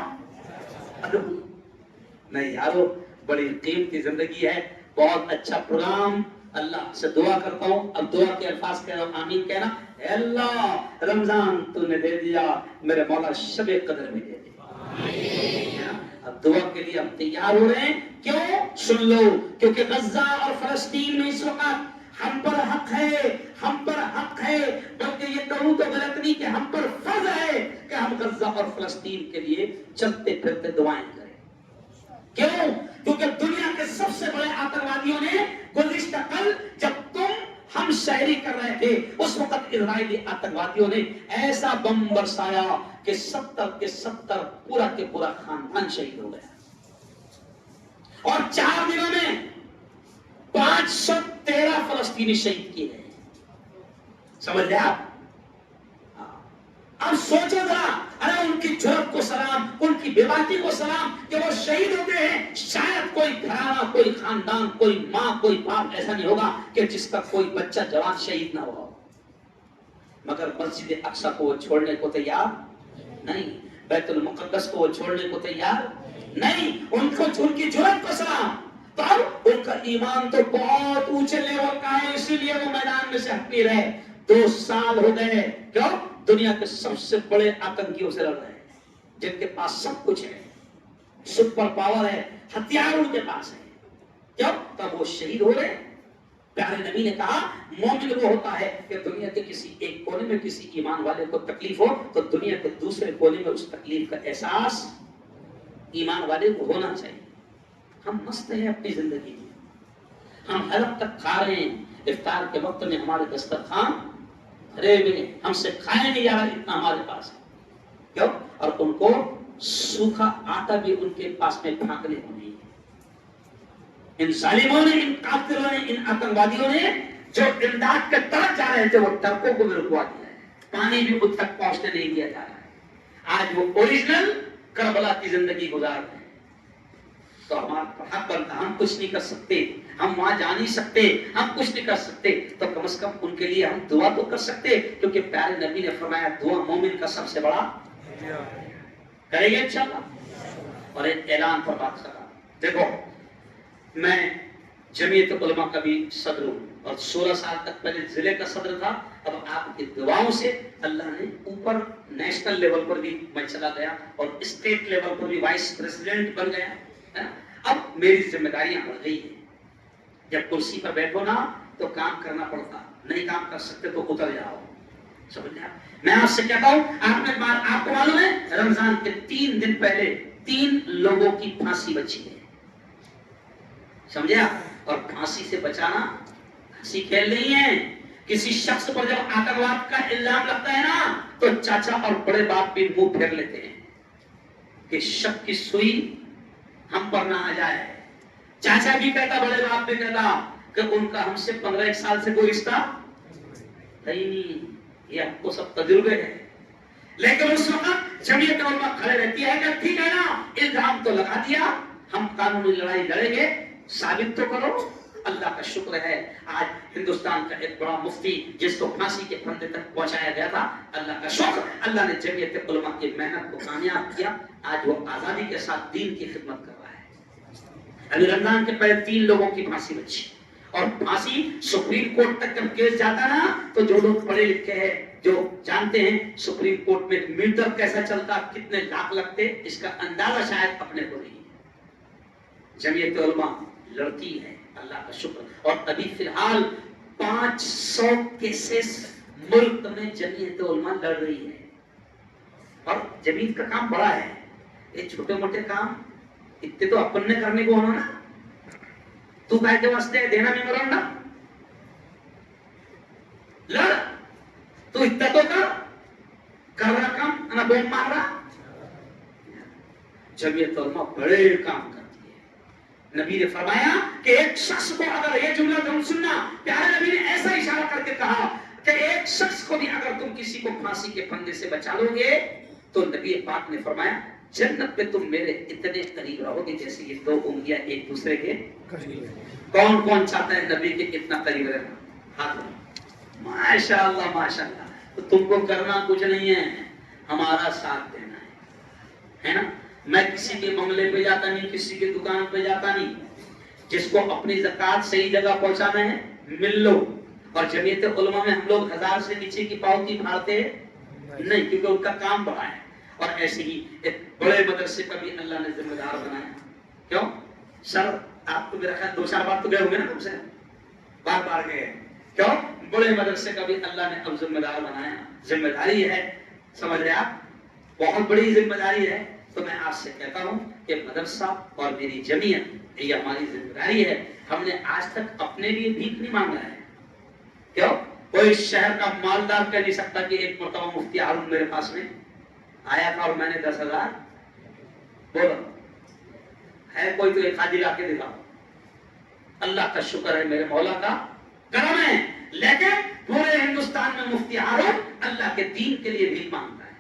نہیں یارو. بڑی قیمتی زندگی ہے, بہت اچھا پروگرام. اللہ سے دعا کرتا ہوں, اب دعا کے الفاظ کہہ رہا ہوں, آمین کہنا. اے اللہ رمضان تو نے دے دیا, میرے مولا شب قدر میں دے دیا. اب دعا کے لیے ہم تیار ہو رہے ہیں. کیوں؟ سن لو, کیونکہ غزہ اور فلسطین میں اس وقت ہم پر حق ہے، ہم پر حق ہے، بلکہ یہ کہوں تو غلط نہیں کہ ہم پر فرض ہے کہ ہم غزہ اور فلسطین کے لیے چلتے پھرتے دعائیں کریں۔ کیوں؟ کیونکہ دنیا کے سب سے بڑے آتنکوادیوں نے گزشتہ کل جب تم ہم شہری کر رہے تھے اس وقت اسرائیلی آتنکوادیوں نے ایسا بم برسایا کہ 70 کے 70 پورا کے پورا خاندان شہید ہو گیا، اور 4 دنوں میں 513 فلسطینی شہید کیے گئے۔ سمجھ لیا آپ؟ اب سوچو ذرا، ارے ان کی جرأت کو سلام، ان کی بے باکی کو سلام کہ وہ شہید ہوتے ہیں۔ شاید کوئی گھرانہ، کوئی خاندان، کوئی ماں، کوئی باپ ایسا نہیں ہوگا کہ جس کا کوئی بچہ جوان شہید نہ ہوا، مگر مسجد اقصی کو وہ چھوڑنے کو تیار نہیں، بیت المقدس کو وہ چھوڑنے کو تیار نہیں۔ ان کی جرأت کو سلام۔ تو اب ان کا ایمان تو بہت اونچے لیول کا ہے، اسی لیے وہ میدان میں سے ہٹ نہیں رہے۔ 2 سال ہو گئے، کیوں؟ دنیا کے سب سے بڑے آتنکیوں سے لڑ رہے ہیں، جن کے پاس سب کچھ ہے، سپر پاور ہے، ہتھیار ان کے پاس ہے، کیوں؟ تب وہ شہید ہو رہے۔ پیارے نبی نے کہا مومن وہ ہوتا ہے کہ دنیا کے کسی ایک کونے میں کسی ایمان والے کو تکلیف ہو تو دنیا کے دوسرے کونے میں اس تکلیف کا احساس ایمان والے کو ہونا چاہیے۔ ہم مست ہیں اپنی زندگی میں، ہم حلق تک کھا رہے ہیں، افطار کے وقت میں ہمارے دسترخوان بھرے ہوئے، ہم سے کھایا نہیں جا رہا، اتنا ہمارے پاس ہے، کیوں؟ اور ان کو سوکھا آٹا بھی ان کے پاس میں پھانکنے کو نہیں ہے۔ ان ظالموں نے، ان قاتلوں نے، ان آتنکوادیوں نے جو امداد کے طرف جا رہے تھے وہ ٹرکوں کو بھی رکوا دیا ہے، پانی بھی ان تک پہنچنے نہیں دیا جا رہا ہے۔ آج وہ اوریجنل کربلا کی زندگی گزار رہے ہیں۔ تو ہمارا حق بنتا، ہم کچھ نہیں کر سکتے، ہم وہاں جا نہیں سکتے، ہم کچھ نہیں کر سکتے، تو کم از کم ان کے لیے ہم دعا تو کر سکتے، کیونکہ پیارے نبی نے فرمایا دعا مومن کا سب سے بڑا کریں گے انشاءاللہ۔ اور ایک اعلان پر بات کر رہا ہوں، دیکھو میں جمعیت علماء کا بھی صدر ہوں، اور 16 سال تک پہلے ضلع کا صدر تھا۔ اب آپ کی دعاؤں سے اللہ نے اوپر نیشنل لیول پر بھی میں چلا گیا، اور اسٹیٹ لیول پر بھی وائس پریزیڈنٹ بن گیا۔ اب میری ذمہ داریاں بڑھ گئی ہیں، جب کرسی پر بیٹھو نا تو کام کرنا پڑتا، نہیں کام کر سکتے تو اتر جاؤ، سمجھ لیا؟ میں آپ سے کہتا ہوں، آپ کو معلوم ہے رمضان کے 3 دن پہلے 3 لوگوں کی پھانسی بچی ہے، سمجھا؟ اور پھانسی سے بچانا ہنسی کھیل نہیں ہے۔ کسی شخص پر جب آتنکواد کا الزام لگتا ہے نا تو چاچا اور بڑے باپ بھی منہ پھیر لیتے ہیں کہ شک کی سوئی ہم پر نہ آ جائے۔ چاچا بھی کہتا، بڑے باپ بھی کہتا کہ ان کا ہم سے 15 سال سے کوئی رشتہ نہیں، یہ ہم کو سب تجربے ہے۔ لیکن اس وقت جمعیت علماء کھڑے رہتی ہے کہ ٹھیک ہے نا، الزام تو لگا دیا، ہم قانونی لڑائی لڑیں گے، ثابت تو کرو۔ اللہ کا شکر ہے آج ہندوستان کا ایک بڑا مفتی جس کو پھانسی کے پھندے تک پہنچایا گیا تھا، اللہ کا شکر، اللہ نے جمعیت علماء کی محنت کو کامیاب کیا، آج وہ آزادی کے ساتھ دین کی خدمت کر رہا ہے۔ ابھی رمضان کے پہلے 3 لوگوں کی پھانسی بچی، اور پھانسی سپریم کورٹ تک جب کیس جاتا نا تو جو لوگ پڑھے لکھے ہیں، جو جانتے ہیں سپریم کورٹ میں میٹر کیسا چلتا، کتنے لاکھ لگتے، اس کا اندازہ شاید اپنے کو نہیں ہے۔ جمعیت علماء لڑتی ہے، اللہ کا شکر، اور ابھی فی الحال 500 کیسز ملک میں جمعیت علماء لڑ رہی ہے، اور جمعیت کا کام بڑا ہے، یہ چھوٹے موٹے کام اتنے تو اپن نے کرنے کو ہونا نا، تو کہہ کے واسطے دینا میمورنڈم لڑ، تو اتنا تو کر رہا کام انا بوم مار رہا۔ جمعیت علماء بڑے کام کرتی ہے۔ نبی نے فرمایا کہ ایک شخص کو اگر، یہ جملہ تم سننا، پیارے نبی نے ایسا اشارہ کر کے کہا کہ ایک شخص کو بھی اگر تم کسی کو پھانسی کے پھندے سے بچا لو گے تو نبی پاک نے فرمایا جنت میں تم میرے اتنے قریب رہو گے جیسے یہ 2 انگلیاں ایک دوسرے کے قریب۔ کون کون چاہتا ہے نبی کے اتنا قریب رہنا؟ ہاتھ میں، ماشاءاللہ ماشاءاللہ۔ تو تم کو کرنا کچھ نہیں ہے، ہمارا ساتھ دینا ہے نا؟ میں کسی کے بنگلے پہ جاتا نہیں، کسی کی دکان پہ جاتا نہیں، جس کو اپنی زکوٰۃ صحیح جگہ پہنچانا ہے مل لو۔ اور جمعیت علماء میں ہم لوگ 1000 سے نیچے کی پاؤتی مارتے نہیں، کیونکہ ان کا کام بڑا ہے۔ اور ایسے ہی ایک بڑے مدرسے کا بھی اللہ نے ذمہ دار بنایا۔ کیوں سر؟ آپ کو میرا خیال 2-4 بار تو گئے ہوں گے نا، ہم سے بار بار گئے، کیوں؟ بڑے مدرسے کا بھی اللہ نے اب ذمہ دار بنایا. ذمہ داری ہے, سمجھ رہے آپ, بہت بڑی ذمہ داری ہے. تو میں آپ سے کہتا ہوں کہ مدرسہ اور میری جمعیت یہ ہماری ذمہ داری ہے. ہم نے آج تک اپنے لیے بھیک نہیں مانگا ہے. کیوں؟ کوئی شہر کا مالدار کہہ نہیں سکتا کہ ایک مرتبہ مفتی ہارون میرے پاس میں آیا تھا اور میں نے 10,000 بولا. ہے کوئی تو ایک حاجی لا کے دکھاؤ. اللہ کا شکر ہے, میرے مولا کا کرم ہے, لیکن پورے ہندوستان میں مفتی ہارون اللہ کے دین کے لیے بھی مانگتا ہے.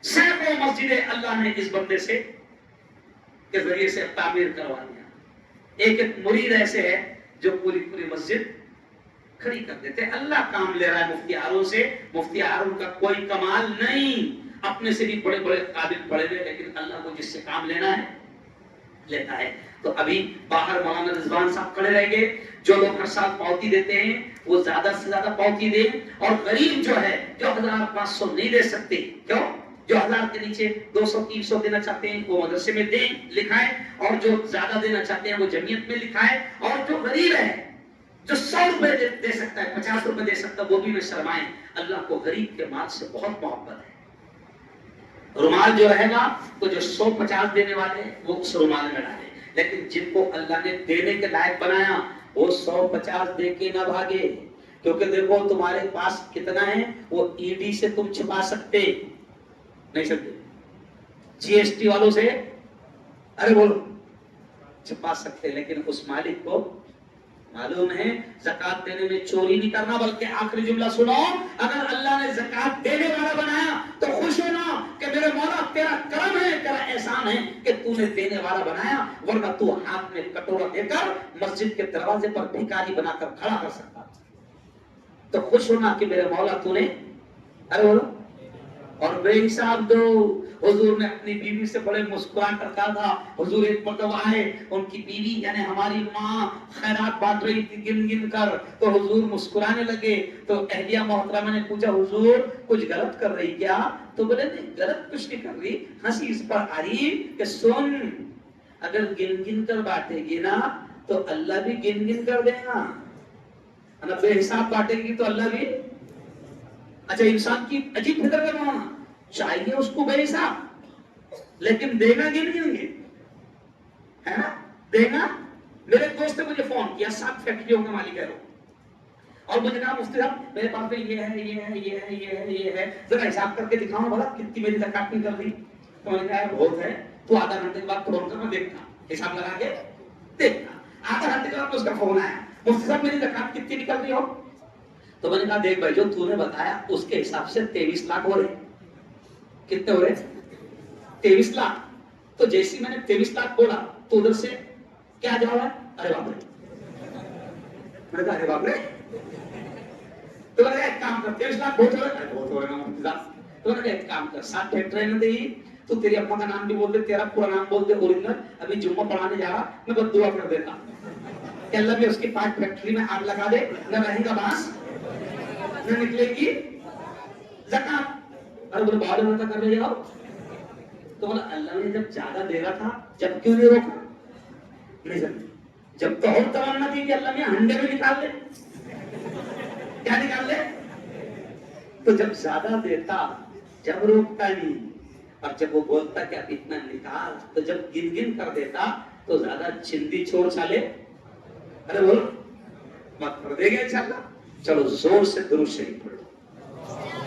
سینکڑوں مسجدیں اللہ نے اس بندے سے کے ذریعے سے تعمیر کروا دیا. ایک مرید ایسے ہے جو پوری مسجد کھڑی کر دیتے. اللہ کام لے رہا ہے مفتی ہارون سے. مفتی ہارون کا کوئی کمال نہیں, اپنے سے بھی بڑے قابل پڑے ہوئے, لیکن اللہ کو جس سے کام لینا ہے لیتا ہے. تو ابھی باہر مولانا رضوان صاحب کھڑے رہیں گے. جو لوگ ہر سال پاوتی دیتے ہیں وہ زیادہ سے زیادہ پاوتی دیں, اور غریب جو ہے جو 1,500 نہیں دے سکتے, کیوں, جو 1,000 کے نیچے 200-300 دینا چاہتے ہیں وہ مدرسے میں دیں, لکھائیں, اور جو زیادہ دینا چاہتے ہیں وہ جمعیت میں لکھائیں. اور جو غریب ہے جو 100 روپے دے سکتا ہے, 50 روپے دے سکتا ہے, وہ بھی میں شرمائیں. اللہ کو غریب کے مال سے بہت محبت ہے. رومال جو رہے گا تو جو 150 دینے والے ہیں وہ اس رومال میں ڈالیں, لیکن جن کو اللہ نے دینے کے لائق بنایا وہ 150 دے کے نہ بھاگے. کیونکہ دیکھو تمہارے پاس کتنا ہے وہ ایڈی سے تم چھپا سکتے نہیں سکتے, جی ایس ٹی والوں سے ارے بولو چھپا سکتے, لیکن اس مالک کو معلوم ہے زکات دینے میں چوری نہیں کرنا. بلکہ آخری جملہ سنو, اگر اللہ نے زکات دینے والا بنایا تو خوش ہونا کہ میرے مولا تیرا کرم ہے, تیرا احسان ہے کہ تو نے دینے والا بنایا, ورنہ تو ہاتھ میں کٹورا دے کر مسجد کے دروازے پر بھکاری بنا کر کھڑا کر سکتا. تو خوش ہونا کہ میرے مولا تو نے ارے بولو اور بے حساب دو. حضور نے اپنی بیوی سے بڑے مسکران کر کہا تھا. حضور ایک مرتبہ آئے, ان کی بیوی یعنی ہماری ماں خیرات بانٹ رہی تھی گن گن کر, تو حضور مسکرانے لگے. تو اہلیہ محترمہ نے پوچھا حضور کچھ غلط کر رہی کیا؟ تو بولے نہیں غلط کچھ نہیں کر رہی, ہنسی اس پر آ رہی کہ سن, اگر گن گن کر بانٹے گی نا تو اللہ بھی گن گن کر دے گا, بے حساب بانٹے گی تو اللہ بھی. اچھا انسان کی عجیب فکر کا ہونا چاہیے اس کو بے حساب, لیکن دے گا گن گن کے, ہے نا, دے گا. میرے دوست نے مجھے فون کیا, 7 فیکٹریوں کا مالک ہے وہ, اور مجھے کہا مفتی صاحب میرے پاس میں یہ ہے یہ ہے یہ ہے یہ ہے یہ ہے, ذرا حساب کر کے دکھاؤ بھلا کتنی میری زکات نکل رہی. تو میں نے کہا بہت ہے, تو آدھا گھنٹے کے بعد فون کر میں دیکھتا, حساب لگا کے دیکھتا. آدھا گھنٹے کے بعد اس کا فون آیا, مفتی صاحب میری زکات کتنی نکل رہی ہو؟ تو میں نے کہا دیکھ بھائی جو تو نے بتایا اس کے حساب سے 23 لاکھ ہو رہے. کتنے ہو رہے؟ 23 لاکھ. تو جیسی میں نے 23 لاکھ بولا تو ادھر سے کیا جواب ہے؟ ارے باپ رے. میں نے کہا ارے باپ رے. تو میں نے ایک کام کر, 23 لاکھ بہت ہو رہے, بہت ہو رہے نا مفتی صاحب. تو میں نے ایک کام کر, 7 فیکٹری نے دی, تو تیری اپا کا نام بھی بول دے, تیرا پورا نام بول دے اوریجنل. ابھی جمعہ پڑھانے جا رہا, میں بس دعا کر دیتا کہ اللہ بھی اس کی 5 فیکٹری میں آگ لگا دے, نہ رہے گا بانس نہ نکلے گی زکات. ارے بولے بہت زیادہ کر رہے ہو. تو بولا اللہ نے جب زیادہ دے رہا تھا جب کیوں نہیں روکا؟ نہیں سمجھے. جب تو اور تمنا تھی کہ اللہ نے ہنڈے میں نکال لے, کیا نکال لے, تو جب زیادہ دیتا جب روکتا نہیں, اور جب وہ بولتا کہ اب اتنا نکال تو جب گن گن کر دیتا تو زیادہ چندی چھوڑ چالے. ارے بولو مت کر دے گا انشاءاللہ. چلو زور سے درود شریف پڑھو.